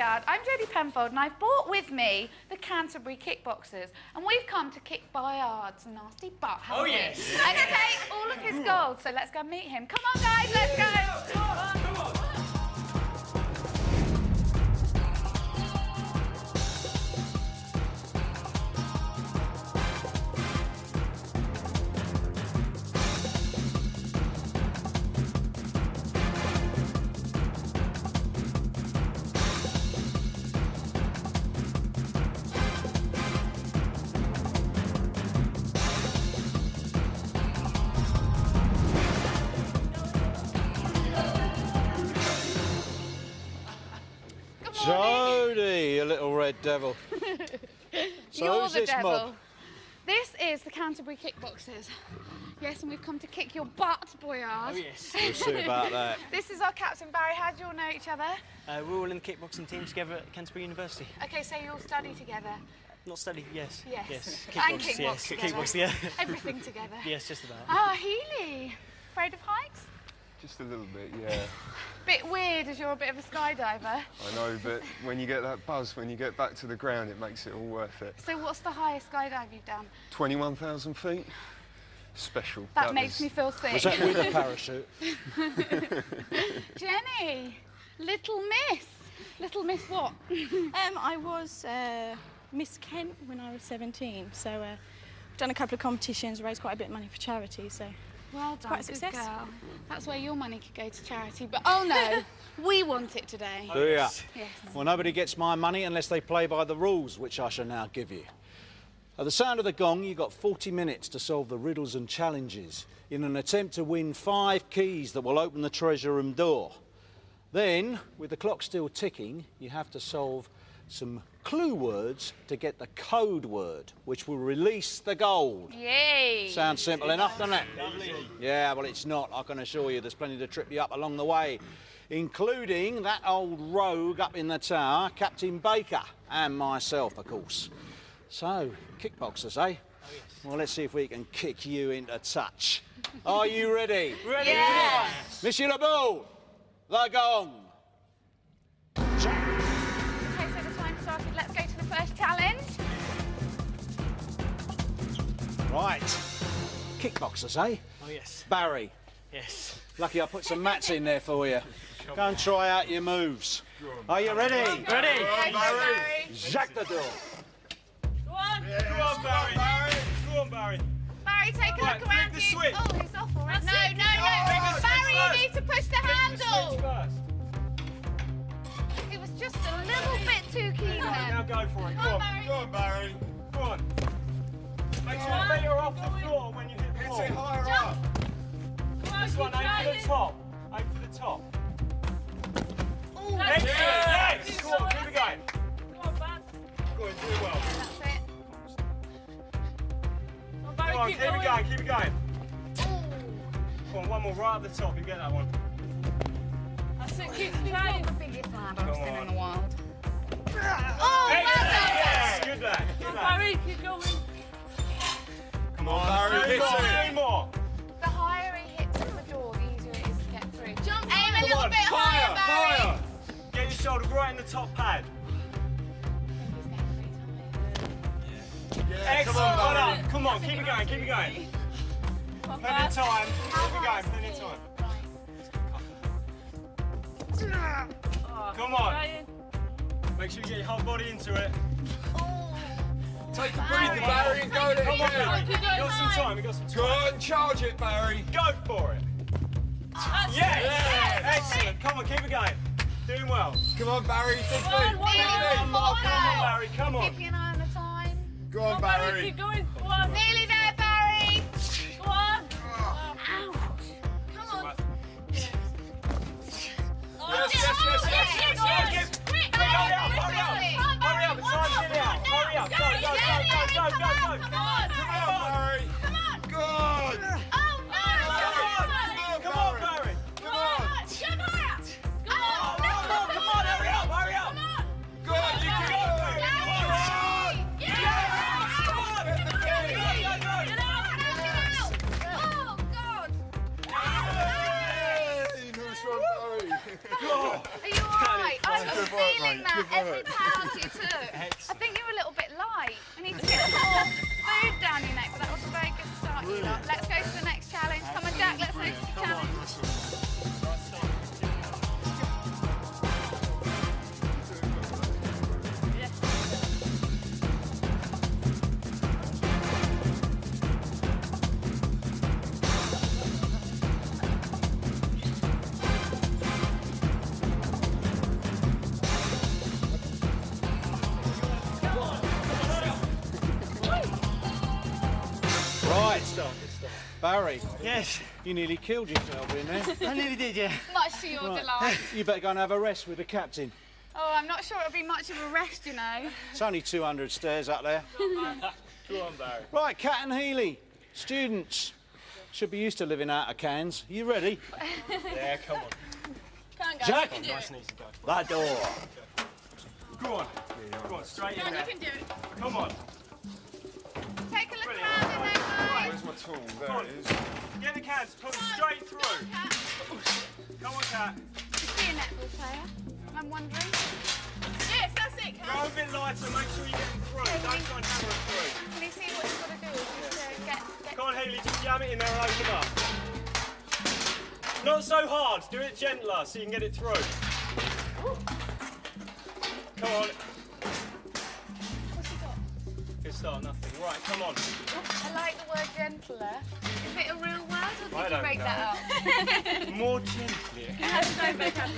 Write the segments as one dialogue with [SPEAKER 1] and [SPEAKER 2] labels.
[SPEAKER 1] Boyard. I'm Jodie Penfold, and I've brought with me the Canterbury Kickboxers, and we've come to kick Bayard's nasty butt, haven't we?
[SPEAKER 2] Yes.
[SPEAKER 1] And take all of his gold. So let's go meet him. Come on, guys, let's go.
[SPEAKER 2] Come on.
[SPEAKER 3] Jodie, you little red devil. So
[SPEAKER 1] You're
[SPEAKER 3] who's
[SPEAKER 1] the
[SPEAKER 3] this
[SPEAKER 1] devil.
[SPEAKER 3] mob?
[SPEAKER 1] This is the Canterbury Kickboxers. Yes, and we've come to kick your butt, Boyard.
[SPEAKER 2] Oh, yes.
[SPEAKER 3] We'll see about that.
[SPEAKER 1] This is our captain, Barry. How do you all know each other?
[SPEAKER 2] We're all in the kickboxing team together at Canterbury University.
[SPEAKER 1] Okay, so you all study together.
[SPEAKER 2] Not study, yes.
[SPEAKER 1] Yes.
[SPEAKER 2] Kickbox,
[SPEAKER 1] And kickbox
[SPEAKER 2] yes.
[SPEAKER 1] together.
[SPEAKER 2] Kickbox, yeah.
[SPEAKER 1] Everything together.
[SPEAKER 2] Yes, just about.
[SPEAKER 1] Ah, Healy. Afraid of heights?
[SPEAKER 4] Just a little bit, yeah.
[SPEAKER 1] Bit weird as you're a bit of a skydiver.
[SPEAKER 4] I know, but when you get that buzz, when you get back to the ground, it makes it all worth it.
[SPEAKER 1] So what's the highest skydive you've done?
[SPEAKER 4] 21,000 feet. Special.
[SPEAKER 1] That makes me feel sick.
[SPEAKER 3] Was that with the parachute?
[SPEAKER 1] Jenny, Little Miss. Little Miss what?
[SPEAKER 5] I was Miss Kent when I was 17, so I've done a couple of competitions, raised quite a bit of money for charity, so
[SPEAKER 1] Well done,
[SPEAKER 5] quite a
[SPEAKER 1] good
[SPEAKER 5] success.
[SPEAKER 1] girl. That's where your money could go to charity, but oh no, we want it today.
[SPEAKER 3] Do ya?
[SPEAKER 1] Yes.
[SPEAKER 3] Well, nobody gets my money unless they play by the rules, which I shall now give you. At the sound of the gong, you've got 40 minutes to solve the riddles and challenges in an attempt to win 5 keys that will open the treasure room door. Then, with the clock still ticking, you have to solve some clue words to get the code word, which will release the gold.
[SPEAKER 1] Yay.
[SPEAKER 3] Sounds simple enough, doesn't it? Yeah, well, it's not. I can assure you there's plenty to trip you up along the way, including that old rogue up in the tower, Captain Baker, and myself, of course. So, kickboxers, eh?
[SPEAKER 2] Oh, yes.
[SPEAKER 3] Well, let's see if we can kick you into touch. Are you ready?
[SPEAKER 2] Ready?
[SPEAKER 1] Yes.
[SPEAKER 3] Monsieur Le Boule, the gong.
[SPEAKER 1] Okay, so the time started. Let's go to the first challenge.
[SPEAKER 3] Right. Kickboxers, eh?
[SPEAKER 2] Oh, yes.
[SPEAKER 3] Barry,
[SPEAKER 2] Yes.
[SPEAKER 3] lucky I put some mats in there for you. Go and try out your moves. Are you ready?
[SPEAKER 2] Ready?
[SPEAKER 1] Barry.
[SPEAKER 3] Jacques the door.
[SPEAKER 2] Go on, Barry. Go on, Barry.
[SPEAKER 1] Barry, take a
[SPEAKER 2] Right,
[SPEAKER 1] look around
[SPEAKER 2] flick the
[SPEAKER 1] you.
[SPEAKER 2] switch.
[SPEAKER 1] Oh, he's off already. No,
[SPEAKER 2] Flick
[SPEAKER 1] no.
[SPEAKER 2] the
[SPEAKER 1] Barry,
[SPEAKER 2] switch
[SPEAKER 1] you
[SPEAKER 2] first.
[SPEAKER 1] need to push the handle.
[SPEAKER 2] Switch first.
[SPEAKER 1] It was just a little bit too keen
[SPEAKER 2] Now
[SPEAKER 1] then.
[SPEAKER 2] go for it.
[SPEAKER 1] Come on, Barry.
[SPEAKER 4] Go on, Barry.
[SPEAKER 2] Go on. Make sure your feet are off the floor when you hit the
[SPEAKER 4] Hit
[SPEAKER 2] ball.
[SPEAKER 4] it higher up.
[SPEAKER 2] This one, aim for the top. Aim for the top. Excellent.
[SPEAKER 1] Yes.
[SPEAKER 2] Yes. Go on, keep it going. Go on, do it well.
[SPEAKER 1] That's it.
[SPEAKER 2] Go on, keep it going, keep it going. Go on, one more right at the top. You get that one.
[SPEAKER 1] That's it. Keep trying. The biggest hand I've
[SPEAKER 2] Come
[SPEAKER 1] seen
[SPEAKER 2] on.
[SPEAKER 1] in a while. Oh, well
[SPEAKER 2] Excellent.
[SPEAKER 1] done.
[SPEAKER 2] Yes. Good lad. Good lad.
[SPEAKER 5] keep going.
[SPEAKER 2] Come on, Barry.
[SPEAKER 4] hit it.
[SPEAKER 2] Two more.
[SPEAKER 1] The higher he hits at the door, the easier it is to get through. Jump. Aim a
[SPEAKER 2] Come
[SPEAKER 1] little
[SPEAKER 2] on,
[SPEAKER 1] bit higher, Barry.
[SPEAKER 2] Get your shoulder right in the top pad. Excellent.
[SPEAKER 4] Come on,
[SPEAKER 2] Well
[SPEAKER 4] Barry.
[SPEAKER 2] done. Come on, keep it going, keep it going. Plenty of time. Keep it going, plenty of time. Come on. Make sure you get your whole body into it.
[SPEAKER 4] Take a breather, Barry, and go there.
[SPEAKER 2] Come on, Barry.
[SPEAKER 4] Go.
[SPEAKER 2] We got some time, we got some
[SPEAKER 4] Go
[SPEAKER 2] time.
[SPEAKER 4] on, charge it, Barry.
[SPEAKER 2] Go for it. Yes. Excellent. Come on, keep it going. Doing well.
[SPEAKER 4] Come on, Barry. Big feet.
[SPEAKER 1] Nearly
[SPEAKER 4] Big
[SPEAKER 1] one
[SPEAKER 4] feet.
[SPEAKER 1] more.
[SPEAKER 2] Come on, Barry, come on.
[SPEAKER 1] Keeping an eye on the time.
[SPEAKER 4] Go on, Barry.
[SPEAKER 1] Nearly there, Barry.
[SPEAKER 5] Go on.
[SPEAKER 1] Ow. Come on.
[SPEAKER 2] Yes.
[SPEAKER 1] Quick,
[SPEAKER 2] Hurry up,
[SPEAKER 1] quick,
[SPEAKER 2] hurry up.
[SPEAKER 1] quickly.
[SPEAKER 2] Hurry up, the time's nearly out. Hurry up. Go, go, go, go, go, go, go.
[SPEAKER 1] Come on.
[SPEAKER 4] Come on, Barry.
[SPEAKER 1] Come on.
[SPEAKER 4] Go on.
[SPEAKER 1] Oh, no.
[SPEAKER 2] Come on, Barry.
[SPEAKER 4] Come on.
[SPEAKER 1] Jump higher. Go
[SPEAKER 2] Oh,
[SPEAKER 1] on.
[SPEAKER 2] come on, hurry up, hurry up.
[SPEAKER 4] Go on, you can do it.
[SPEAKER 1] Yay.
[SPEAKER 4] Go on.
[SPEAKER 1] Yes.
[SPEAKER 2] Come on.
[SPEAKER 4] Get the feet.
[SPEAKER 2] Go, go, go.
[SPEAKER 1] every pound you took. I think you were a little bit light. We need to get some more food down your neck, but that was a very good start, you lot. Let's go to the next challenge. Come on, Jack, let's move to the challenge.
[SPEAKER 3] Right, Barry,
[SPEAKER 2] Yes,
[SPEAKER 3] you nearly killed yourself in there.
[SPEAKER 2] I nearly did, yeah.
[SPEAKER 1] Much to your delight.
[SPEAKER 3] You better go and have a rest with the captain.
[SPEAKER 1] Oh, I'm not sure it'll be much of a rest, you know.
[SPEAKER 3] It's only 200 stairs up there.
[SPEAKER 2] Go on, Barry.
[SPEAKER 3] Right, Cat and Healy, students should be used to living out of cans. You ready?
[SPEAKER 2] Yeah, come on.
[SPEAKER 5] Come on, guys.
[SPEAKER 3] Jack,
[SPEAKER 5] You can do
[SPEAKER 2] Nice
[SPEAKER 5] it.
[SPEAKER 2] and easy, go.
[SPEAKER 3] that door.
[SPEAKER 2] Go on. Go on, straight
[SPEAKER 5] Come
[SPEAKER 2] in
[SPEAKER 5] on,
[SPEAKER 2] there.
[SPEAKER 5] you can do it.
[SPEAKER 2] Come on.
[SPEAKER 1] Take a look
[SPEAKER 2] Brilliant.
[SPEAKER 1] around in there, guys.
[SPEAKER 4] Where's my tool? There
[SPEAKER 2] Come on.
[SPEAKER 4] it is.
[SPEAKER 2] Get the cans, put them straight through.
[SPEAKER 1] Cat,
[SPEAKER 2] Come on, Cat.
[SPEAKER 1] is he a netball player? I'm wondering.
[SPEAKER 5] Yes, that's it,
[SPEAKER 2] Go
[SPEAKER 5] Kat.
[SPEAKER 2] a bit lighter, make sure you get them through. Don't try and hammer it through.
[SPEAKER 1] Can you see what he's got to do? Just to get
[SPEAKER 2] Come on, Healy, just jam it in there and open them up. Not so hard, do it gentler so you can get it through. Come on.
[SPEAKER 1] What's he got?
[SPEAKER 2] Good start, nothing. Right, come on.
[SPEAKER 1] I like the word gentler. Is it a real word or
[SPEAKER 2] I
[SPEAKER 1] did you
[SPEAKER 2] don't
[SPEAKER 1] break
[SPEAKER 2] know.
[SPEAKER 1] that up?
[SPEAKER 2] More gently.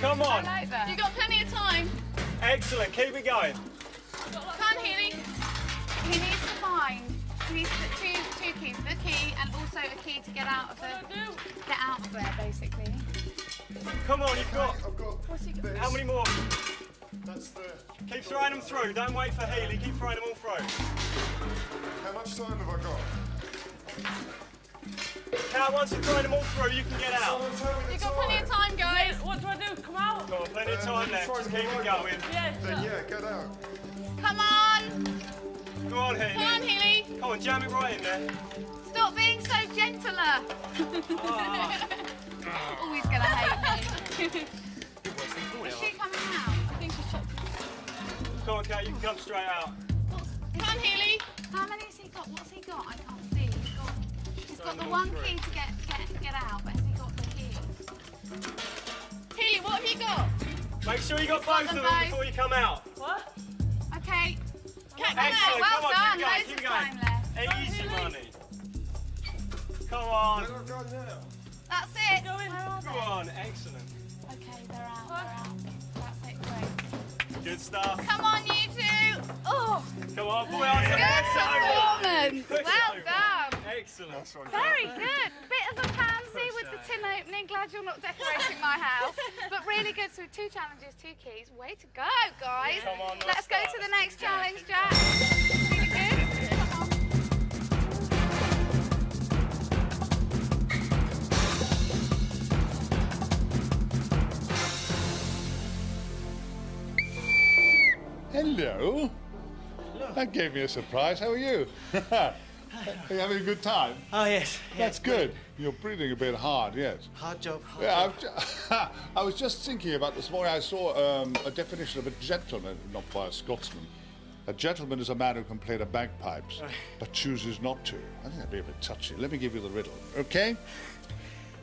[SPEAKER 5] Come
[SPEAKER 2] Come
[SPEAKER 1] I
[SPEAKER 2] on.
[SPEAKER 1] like that.
[SPEAKER 5] You've got plenty of time.
[SPEAKER 2] Excellent, keep it going.
[SPEAKER 5] Come on, Healy.
[SPEAKER 1] He needs to find. He needs two keys, the key and also a key to get out of there, basically.
[SPEAKER 2] Come on, you've got.
[SPEAKER 4] I've got this.
[SPEAKER 2] How many more?
[SPEAKER 4] That's the...
[SPEAKER 2] Keep throwing them through. Don't wait for Healy. Keep throwing them all through.
[SPEAKER 4] How much time have I got?
[SPEAKER 2] Cat, once you've thrown them all through, you can get out.
[SPEAKER 4] Someone tell me the
[SPEAKER 5] You've got plenty of time, guys.
[SPEAKER 6] What do I do? Come out?
[SPEAKER 2] Come on, plenty of time left. Just keep it going.
[SPEAKER 6] Yeah,
[SPEAKER 4] Then yeah, get out.
[SPEAKER 1] Come on!
[SPEAKER 2] Go on, Healy.
[SPEAKER 5] Come on, Healy.
[SPEAKER 2] Come on, jam it right in there.
[SPEAKER 1] Stop being so gentler. Oh, he's gonna hate me. Is she coming out?
[SPEAKER 5] I think she's chopped.
[SPEAKER 2] Come on, Cat, you can come straight out.
[SPEAKER 5] Come on, Healy.
[SPEAKER 1] How many has he got? What's he got? I can't see. He's got the one key to get out, but has he got the keys?
[SPEAKER 5] Healy, what have you got?
[SPEAKER 2] Make sure you got both of
[SPEAKER 1] them
[SPEAKER 2] them
[SPEAKER 1] both.
[SPEAKER 2] before you come out.
[SPEAKER 6] What?
[SPEAKER 1] Okay.
[SPEAKER 5] Cat, come
[SPEAKER 2] Excellent.
[SPEAKER 5] out.
[SPEAKER 1] Well
[SPEAKER 2] Come on,
[SPEAKER 1] done.
[SPEAKER 2] keep going,
[SPEAKER 1] Loads
[SPEAKER 2] keep
[SPEAKER 1] of
[SPEAKER 2] going.
[SPEAKER 1] time left.
[SPEAKER 2] Easy money. Come on.
[SPEAKER 4] Where do I go now?
[SPEAKER 1] That's it.
[SPEAKER 6] Go in.
[SPEAKER 1] Where are
[SPEAKER 2] Go
[SPEAKER 1] they?
[SPEAKER 2] on. Excellent.
[SPEAKER 1] Okay, they're out. That's it. Great.
[SPEAKER 2] Good stuff.
[SPEAKER 1] Come on, you two. Oh,
[SPEAKER 2] Come on, Boyard.
[SPEAKER 1] good performance.
[SPEAKER 2] Push
[SPEAKER 1] Well
[SPEAKER 2] over.
[SPEAKER 1] done.
[SPEAKER 2] Excellent.
[SPEAKER 1] Very good. Bit of a pansy with the tin opening. Glad you're not decorating my house. But really good. So 2 challenges, 2 keys. Way to go, guys.
[SPEAKER 2] Come on,
[SPEAKER 1] Let's go
[SPEAKER 2] start.
[SPEAKER 1] to the next
[SPEAKER 2] Keep going,
[SPEAKER 1] challenge,
[SPEAKER 2] keep
[SPEAKER 1] Jack. Really good. Come on.
[SPEAKER 7] Hello. That gave me a surprise. How are you? Are you having a good time?
[SPEAKER 8] Oh, yes.
[SPEAKER 7] That's good. You're breathing a bit hard, yes.
[SPEAKER 8] Hard job.
[SPEAKER 7] Yeah, I was just thinking about this morning. I saw a definition of a gentleman, not by a Scotsman. A gentleman is a man who can play the bagpipes, but chooses not to. I think that'd be a bit touchy. Let me give you the riddle, okay?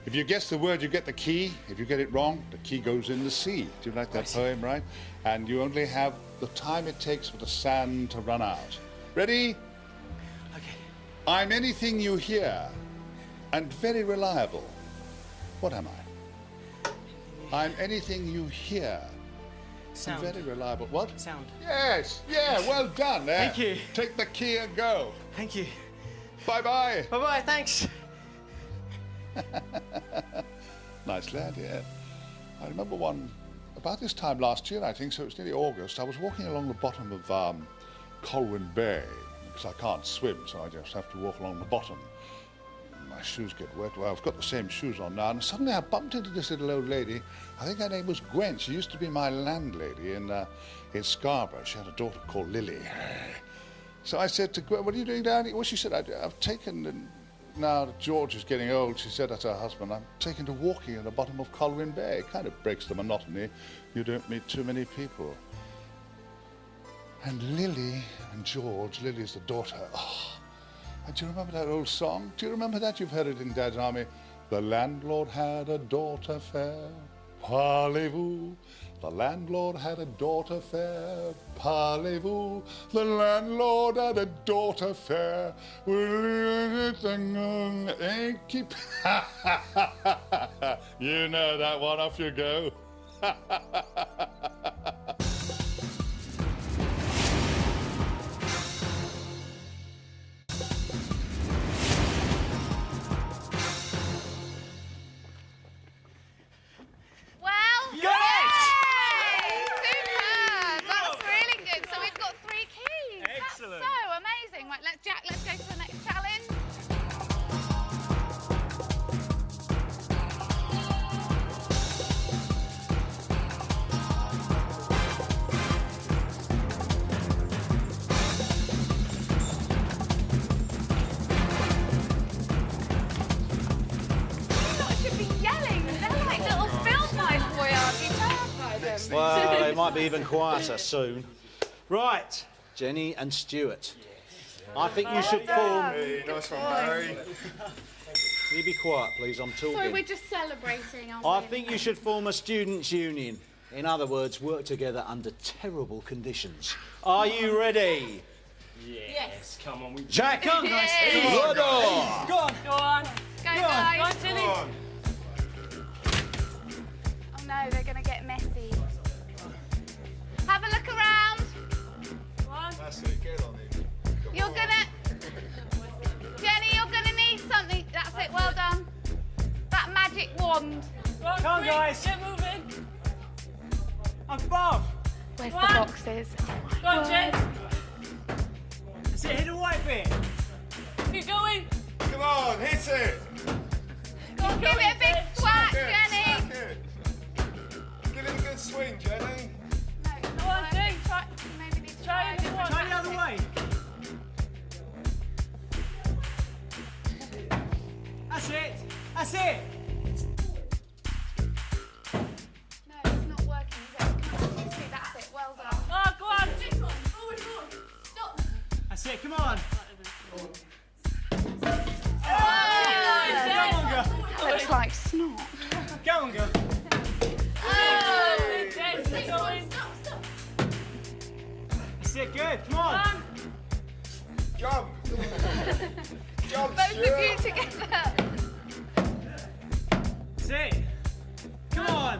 [SPEAKER 7] If you guess the word, you get the key. If you get it wrong, the key goes in the sea. Do you like that poem, right? And you only have the time it takes for the sand to run out. Ready?
[SPEAKER 8] Okay.
[SPEAKER 7] I'm anything you hear and very reliable. What am I? I'm anything you hear
[SPEAKER 8] Sound.
[SPEAKER 7] and very reliable. What?
[SPEAKER 8] Sound.
[SPEAKER 7] Yes, yeah, well done. There.
[SPEAKER 8] Thank you.
[SPEAKER 7] Take the key and go.
[SPEAKER 8] Thank you.
[SPEAKER 7] Bye-bye.
[SPEAKER 8] Bye-bye, thanks.
[SPEAKER 7] Nice lad, yeah. I remember about this time last year, I think, so it was nearly August, I was walking along the bottom of Colwyn Bay, because I can't swim, so I just have to walk along the bottom. My shoes get wet. Well, I've got the same shoes on now, and suddenly I bumped into this little old lady. I think her name was Gwen. She used to be my landlady in Scarborough. She had a daughter called Lily. So I said to Gwen, what are you doing down here? Well, she said, I've taken... Now that George is getting old, she said to her husband, I'm taken to walking at the bottom of Colwyn Bay. It kind of breaks the monotony. You don't meet too many people. And Lily and George, Lily's the daughter. Oh, and do you remember that old song? Do you remember that? You've heard it in Dad's Army. The landlord had a daughter fair, parlez-vous. The landlord had a daughter fair, parlez-vous. The landlord had a daughter fair. Keep. You know that one, off you go.
[SPEAKER 1] Right, Jack, let's go to the next challenge. You should be yelling. They're like little film knives, Boyard. You terrify them.
[SPEAKER 3] Well, they might be even quieter soon. Right, Jenny and Stuart. I think you should form...
[SPEAKER 4] Hey, nice one, Barry.
[SPEAKER 3] Can you be quiet, please? I'm talking.
[SPEAKER 1] Sorry, we're just celebrating, aren't we?
[SPEAKER 3] I think you should form a students' union. In other words, work together under terrible conditions. Are you ready?
[SPEAKER 2] Yes. Come on, we...
[SPEAKER 3] Jack,
[SPEAKER 1] Come on, guys.
[SPEAKER 3] Good on.
[SPEAKER 8] Go on.
[SPEAKER 1] Go, guys.
[SPEAKER 8] Go on, Jenny.
[SPEAKER 4] Come on.
[SPEAKER 1] Oh no, they're going to get messy. Have a look around.
[SPEAKER 4] That's it, get on it.
[SPEAKER 1] You're gonna... Jenny, you're gonna need something. That's it, well done. That magic wand.
[SPEAKER 8] Come on, guys. Get moving.
[SPEAKER 2] I'm above.
[SPEAKER 1] Where's
[SPEAKER 8] Come
[SPEAKER 1] the
[SPEAKER 8] on.
[SPEAKER 1] boxes?
[SPEAKER 8] Go on, Jen.
[SPEAKER 2] That's it, hit the white bit.
[SPEAKER 8] Keep going.
[SPEAKER 4] Come on, hit it.
[SPEAKER 8] Go on,
[SPEAKER 1] Give it a big swat,
[SPEAKER 4] Smack it,
[SPEAKER 1] Jenny.
[SPEAKER 4] smack it. Give it a good swing, Jenny.
[SPEAKER 1] No, it's not
[SPEAKER 8] Go on,
[SPEAKER 1] working.
[SPEAKER 8] Jen.
[SPEAKER 1] Maybe need to
[SPEAKER 8] Try
[SPEAKER 1] try
[SPEAKER 8] it. Come on.
[SPEAKER 2] Try the other way. That's it. That's it.
[SPEAKER 1] No, it's not working, is it? Come on, you see, that's it. Well done.
[SPEAKER 8] Oh, go on.
[SPEAKER 1] Stop.
[SPEAKER 2] That's it, come on.
[SPEAKER 8] Go on, Jen.
[SPEAKER 1] Looks like snot.
[SPEAKER 2] Go on, girl.
[SPEAKER 8] Oh, Jen, keep going.
[SPEAKER 2] That's it, good. Come
[SPEAKER 8] Come
[SPEAKER 2] on.
[SPEAKER 8] on.
[SPEAKER 4] Jump. Jump,
[SPEAKER 1] Both of you
[SPEAKER 4] Stuart.
[SPEAKER 1] together.
[SPEAKER 2] That's it. Come on.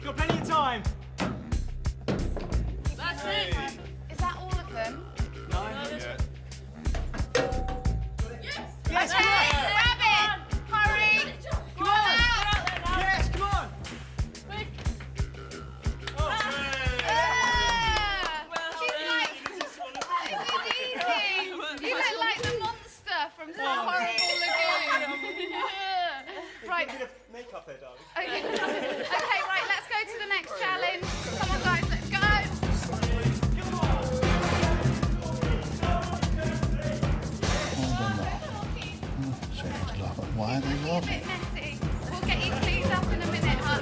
[SPEAKER 2] Got plenty of time.
[SPEAKER 8] That's it.
[SPEAKER 1] Is that all of them?
[SPEAKER 4] Yeah.
[SPEAKER 2] Yes, come on.
[SPEAKER 1] Hey, grab it. Hurry.
[SPEAKER 2] Come on. Yes, come on.
[SPEAKER 8] Quick.
[SPEAKER 2] Oh,
[SPEAKER 1] She's like, you look like the monster from some horrible lagoon. Right.
[SPEAKER 2] bit of makeup there, darling.
[SPEAKER 1] Okay. Okay, right, let's go to the next challenge. Come on, guys, let's go.
[SPEAKER 7] Why are they
[SPEAKER 1] A
[SPEAKER 7] laughing?
[SPEAKER 1] bit messy. We'll get you cleaned up in a minute, hun.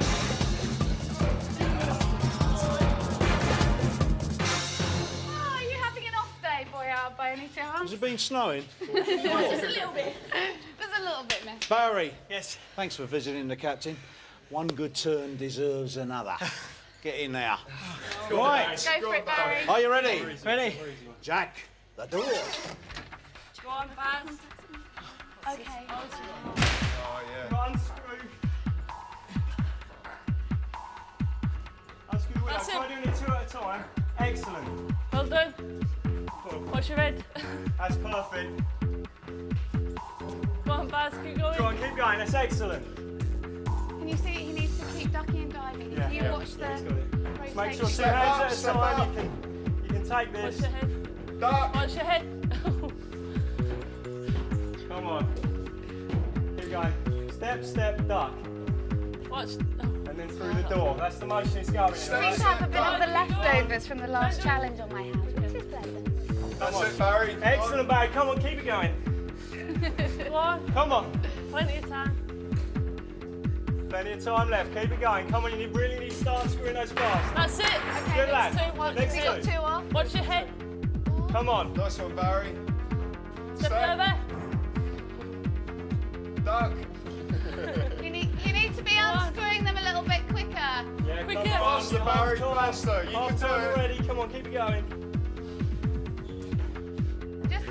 [SPEAKER 1] Oh, are you having an off day, Boyard, by any chance?
[SPEAKER 3] Has it been snowing?
[SPEAKER 1] Just a little bit. There's a little bit messy.
[SPEAKER 3] Barry,
[SPEAKER 2] Yes.
[SPEAKER 3] thanks for visiting the captain. One good turn deserves another. Get in there. Right.
[SPEAKER 1] Go for it, Barry.
[SPEAKER 3] Are you ready?
[SPEAKER 2] Ready?
[SPEAKER 3] Jack, the door.
[SPEAKER 8] Go on, Baz.
[SPEAKER 1] Okay.
[SPEAKER 4] Oh, yeah.
[SPEAKER 2] Unscrew. Unscrew the wheel.
[SPEAKER 8] That's
[SPEAKER 2] Try
[SPEAKER 8] it.
[SPEAKER 2] doing it two at a time. Excellent.
[SPEAKER 8] Well done.
[SPEAKER 2] Good.
[SPEAKER 8] Watch your head.
[SPEAKER 2] That's perfect.
[SPEAKER 8] Go on, Baz. Keep going.
[SPEAKER 2] Go on, keep going. That's excellent.
[SPEAKER 1] Can you see he needs to keep ducking and diving?
[SPEAKER 2] Yeah.
[SPEAKER 1] Can you watch
[SPEAKER 2] He's
[SPEAKER 1] the
[SPEAKER 2] got it. Just make sure
[SPEAKER 1] rotation?
[SPEAKER 2] two hands at a
[SPEAKER 4] step
[SPEAKER 2] time.
[SPEAKER 4] up.
[SPEAKER 2] You can take
[SPEAKER 8] Watch
[SPEAKER 2] this.
[SPEAKER 8] your head.
[SPEAKER 4] Duck.
[SPEAKER 8] Watch your head.
[SPEAKER 2] Come on. Keep going. Step, step, duck.
[SPEAKER 8] Watch.
[SPEAKER 2] And then through the door. That's the motion it's going in.
[SPEAKER 1] Seems
[SPEAKER 2] Right?
[SPEAKER 1] to have a bit of the leftovers from the last challenge on my hands, which is pleasant.
[SPEAKER 4] That's it, Barry.
[SPEAKER 2] Excellent, Barry. Come on, keep it going.
[SPEAKER 8] Go on.
[SPEAKER 2] Come on.
[SPEAKER 8] Plenty of time.
[SPEAKER 2] Plenty of time left. Keep it going. Come on, you really need to start screwing those fast.
[SPEAKER 8] That's it.
[SPEAKER 1] Okay,
[SPEAKER 2] Good lad.
[SPEAKER 8] Two, one,
[SPEAKER 2] Next
[SPEAKER 1] You got
[SPEAKER 2] two.
[SPEAKER 1] 2 off.
[SPEAKER 8] Watch your head.
[SPEAKER 2] Come on.
[SPEAKER 4] Nice one, Barry.
[SPEAKER 8] Step over.
[SPEAKER 4] Duck.
[SPEAKER 1] You need to be unscrewing them a little bit quicker.
[SPEAKER 2] Yeah,
[SPEAKER 8] Quicker.
[SPEAKER 2] come on.
[SPEAKER 4] Faster, Barry, faster. You
[SPEAKER 2] Half
[SPEAKER 4] can do
[SPEAKER 2] time
[SPEAKER 4] it.
[SPEAKER 2] already. Come on, keep it going.
[SPEAKER 1] Just,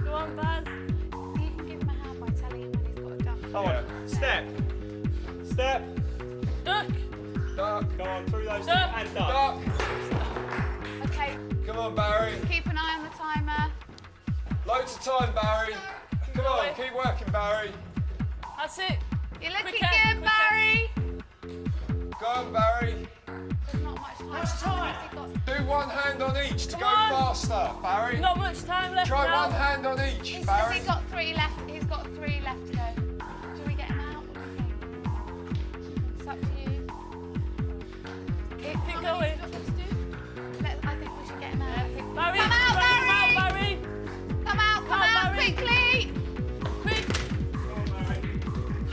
[SPEAKER 8] Go on, Baz.
[SPEAKER 1] you can give him a hand by telling him when he's got a duck.
[SPEAKER 2] Come on. Step. Step.
[SPEAKER 8] Duck.
[SPEAKER 4] Duck.
[SPEAKER 2] Come on, through those two
[SPEAKER 8] Duck.
[SPEAKER 2] and duck.
[SPEAKER 4] Duck.
[SPEAKER 1] Okay,
[SPEAKER 4] Come on, Barry.
[SPEAKER 1] keep an eye on the timer.
[SPEAKER 4] Loads of time, Barry. Come on, keep working, Barry.
[SPEAKER 8] That's it.
[SPEAKER 1] You're looking
[SPEAKER 8] Quicker,
[SPEAKER 1] good,
[SPEAKER 8] quicker.
[SPEAKER 1] Barry.
[SPEAKER 4] Go on, Barry.
[SPEAKER 1] There's not much time.
[SPEAKER 4] Do one hand on each to
[SPEAKER 8] Come
[SPEAKER 4] go
[SPEAKER 8] on.
[SPEAKER 4] faster, Barry.
[SPEAKER 8] Not much time left
[SPEAKER 4] Try
[SPEAKER 8] now.
[SPEAKER 4] one hand on each,
[SPEAKER 1] He's
[SPEAKER 4] Barry.
[SPEAKER 1] got 3 left. He's got 3 left to go. Should we get him out? What do you think? It's up to you.
[SPEAKER 8] Keep going.
[SPEAKER 1] I think we should get him out. I think.
[SPEAKER 8] Barry.
[SPEAKER 1] Come out,
[SPEAKER 8] Barry.
[SPEAKER 1] Barry! Come out,
[SPEAKER 8] Come on, Barry.
[SPEAKER 1] quickly!
[SPEAKER 8] Quick.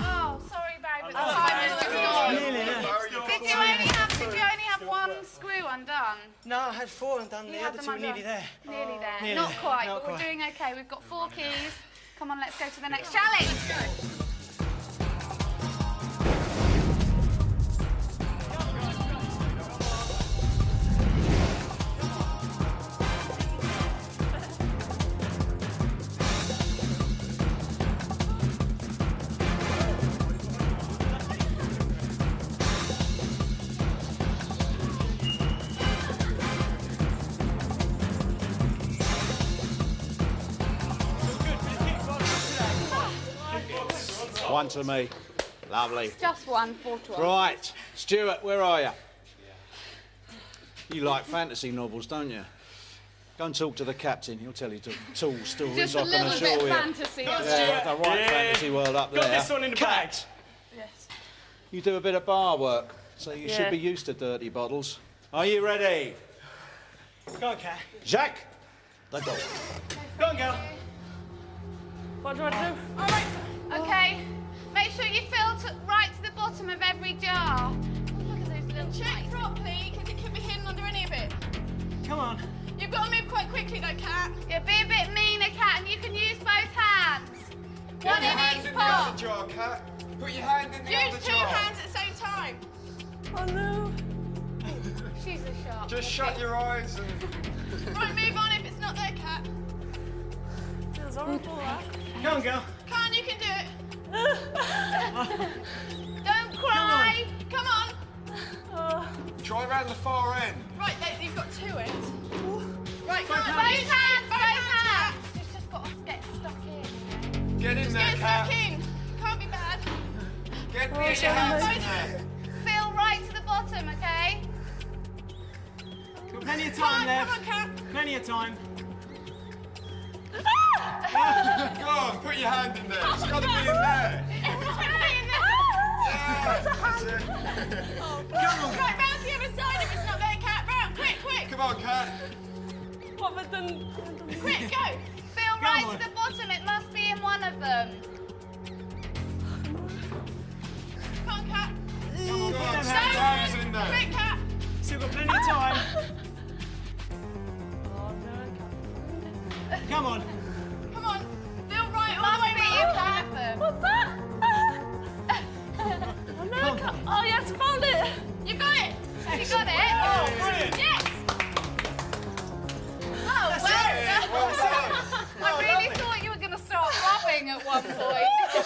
[SPEAKER 1] Oh, sorry, Barry, but the
[SPEAKER 8] Oh,
[SPEAKER 1] time
[SPEAKER 8] Barry.
[SPEAKER 1] is gone.
[SPEAKER 4] Barry, you're
[SPEAKER 1] Did you only have 1 screw undone?
[SPEAKER 6] No, I had 4 undone. The
[SPEAKER 1] You had
[SPEAKER 6] other
[SPEAKER 1] them
[SPEAKER 6] 2 were
[SPEAKER 1] undone.
[SPEAKER 6] nearly there.
[SPEAKER 1] Nearly there.
[SPEAKER 6] Nearly
[SPEAKER 1] Not
[SPEAKER 6] there.
[SPEAKER 1] quite,
[SPEAKER 6] Not
[SPEAKER 1] but we're
[SPEAKER 6] quite.
[SPEAKER 1] doing okay. We've got 4 keys. Come on, let's go to the next challenge.
[SPEAKER 3] One to me. Lovely.
[SPEAKER 1] Just 1, 4 to 1.
[SPEAKER 3] Right, Stuart, where are you? You like fantasy novels, don't you? Go and talk to the captain. He'll tell you tall stories.
[SPEAKER 1] Just a
[SPEAKER 3] I can
[SPEAKER 1] little
[SPEAKER 3] assure
[SPEAKER 1] bit
[SPEAKER 3] you.
[SPEAKER 1] fantasy.
[SPEAKER 3] Yeah, the right
[SPEAKER 2] Yeah.
[SPEAKER 3] fantasy world up there.
[SPEAKER 2] Got this one in the bag.
[SPEAKER 8] Yes.
[SPEAKER 3] You do a bit of bar work, so you
[SPEAKER 8] Yeah.
[SPEAKER 3] should be used to dirty bottles. Are you ready?
[SPEAKER 6] Go on, Cat.
[SPEAKER 3] Jacques, the goal.
[SPEAKER 6] Go on, girl.
[SPEAKER 8] What do I do?
[SPEAKER 1] All right. Okay. Make sure you fill right to the bottom of every jar. Oh, look at those little
[SPEAKER 5] Check properly, because it could be hidden under any of it.
[SPEAKER 6] Come on.
[SPEAKER 5] You've got to move quite quickly though, Cat.
[SPEAKER 1] Yeah, be a bit meaner, Cat, and you can use both hands.
[SPEAKER 4] Get
[SPEAKER 1] One
[SPEAKER 4] your
[SPEAKER 1] in
[SPEAKER 4] hand
[SPEAKER 1] each
[SPEAKER 4] in the other
[SPEAKER 1] pot.
[SPEAKER 4] jar, Cat. Put your hand in the other
[SPEAKER 5] Use 2
[SPEAKER 4] jar.
[SPEAKER 5] hands at the same time.
[SPEAKER 8] Oh no.
[SPEAKER 1] She's a shark.
[SPEAKER 4] Just shut your eyes and...
[SPEAKER 5] Right, move on if it's not there, Cat.
[SPEAKER 8] Feels horrible, that.
[SPEAKER 6] Go on, girl.
[SPEAKER 5] Can, you can do it.
[SPEAKER 1] Don't cry.
[SPEAKER 5] Come on.
[SPEAKER 8] Oh.
[SPEAKER 4] Try around the far end.
[SPEAKER 5] Right, there, you've got 2 ends. Right, come
[SPEAKER 1] Both
[SPEAKER 5] on.
[SPEAKER 1] hands, both hands.
[SPEAKER 5] Cat.
[SPEAKER 1] She's just got to get stuck in.
[SPEAKER 4] Get in there,
[SPEAKER 5] Get
[SPEAKER 4] Cat.
[SPEAKER 5] stuck in. Can't be bad.
[SPEAKER 4] Get your hands in there.
[SPEAKER 1] Fill right to the bottom, okay?
[SPEAKER 6] Got plenty of
[SPEAKER 5] Come
[SPEAKER 6] time
[SPEAKER 5] on,
[SPEAKER 6] left.
[SPEAKER 5] come on, Cat.
[SPEAKER 6] Plenty of time.
[SPEAKER 4] Go on, put your hand in there. It's got to be in there. Yeah, that's it.
[SPEAKER 5] Right, round to the other side if it's not there, Cat. Round, quick, quick.
[SPEAKER 4] Come on, Cat.
[SPEAKER 8] What have I done?
[SPEAKER 5] Quick, go.
[SPEAKER 1] Fill right to the bottom. It must be in one of them.
[SPEAKER 5] Come on, Cat.
[SPEAKER 6] Come on,
[SPEAKER 4] Go
[SPEAKER 6] put
[SPEAKER 4] on,
[SPEAKER 6] them
[SPEAKER 4] stick
[SPEAKER 6] hands
[SPEAKER 4] your
[SPEAKER 6] on.
[SPEAKER 4] hands in there.
[SPEAKER 5] Quick, Cat.
[SPEAKER 6] Still got plenty of time.
[SPEAKER 8] Oh no, I can't.
[SPEAKER 6] Come on.
[SPEAKER 5] Come on. Fill right all
[SPEAKER 1] Must
[SPEAKER 5] the way
[SPEAKER 1] be in
[SPEAKER 5] round.
[SPEAKER 1] one of them.
[SPEAKER 8] What's that? Oh no, I can't. Oh yes, found it.
[SPEAKER 5] You got it.
[SPEAKER 1] You got it?
[SPEAKER 6] Oh, brilliant.
[SPEAKER 5] Yes.
[SPEAKER 1] Oh, well done.
[SPEAKER 4] Well done.
[SPEAKER 1] I really thought you were going to start rubbing at one point. So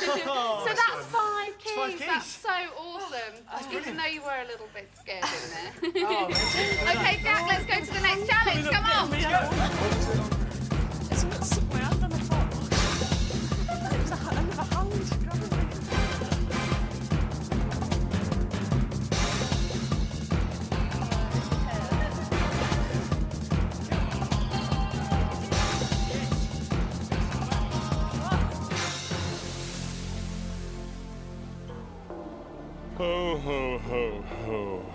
[SPEAKER 1] that's 5 keys.
[SPEAKER 6] 5 keys.
[SPEAKER 1] That's so awesome. Even though you were a little bit scared in there.
[SPEAKER 6] Oh,
[SPEAKER 1] Okay, Jack, let's go to the next challenge. Come on.
[SPEAKER 8] It's not somewhere I've done a thought. It was another hand grabbing me.
[SPEAKER 4] Ho, ho, ho, ho.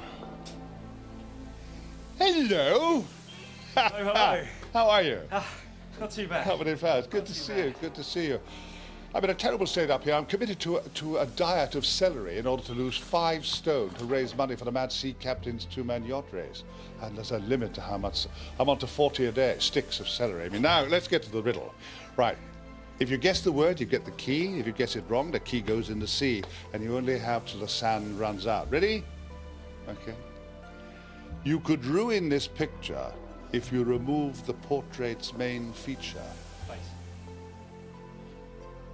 [SPEAKER 7] Hello.
[SPEAKER 2] Hello.
[SPEAKER 7] How are you?
[SPEAKER 2] Not too bad.
[SPEAKER 7] Happening fast. Good to see you. Good to see you. I'm in a terrible state up here. I'm committed to a diet of celery in order to lose 5 stone to raise money for the Mad Sea Captain's 2-man yacht race. And there's a limit to how much. I'm on to 40 a day, sticks of celery. I mean, now, let's get to the riddle. Right. If you guess the word, you get the key. If you guess it wrong, the key goes in the sea. And you only have till the sand runs out. Ready? Okay. You could ruin this picture if you remove the portrait's main feature.
[SPEAKER 2] Face.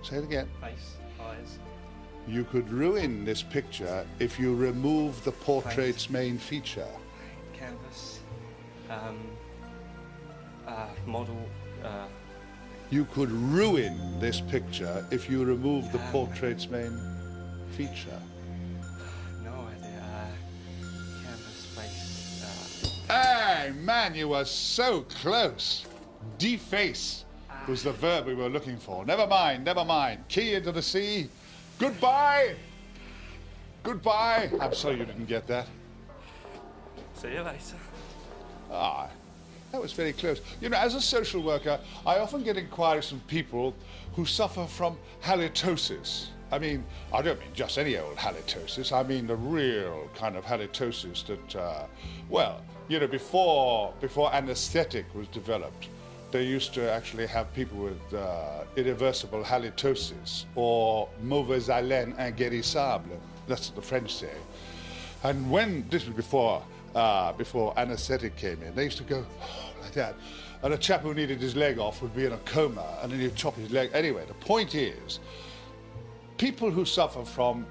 [SPEAKER 7] Say it again.
[SPEAKER 2] Face. Eyes.
[SPEAKER 7] You could ruin this picture if you remove the portrait's main feature.
[SPEAKER 9] Canvas. Model.
[SPEAKER 7] You could ruin this picture if you remove the portrait's main feature.
[SPEAKER 9] No idea. Canvas, face.
[SPEAKER 7] Hey, man, you were so close. Deface was the verb we were looking for. Never mind, never mind. Key into the sea. Goodbye. Goodbye. I'm sorry you didn't get that.
[SPEAKER 9] See you later.
[SPEAKER 7] Ah, that was very close. You know, as a social worker, I often get inquiries from people who suffer from halitosis. I mean, I don't mean just any old halitosis. I mean the real kind of halitosis that, well, you know, before anesthetic was developed, they used to actually have people with irreversible halitosis, or mauvaise haleine inguérissable. That's what the French say. And when this was before anesthetic came in, they used to go like that. And a chap who needed his leg off would be in a coma, and then you'd chop his leg. Anyway, the point is, people who suffer from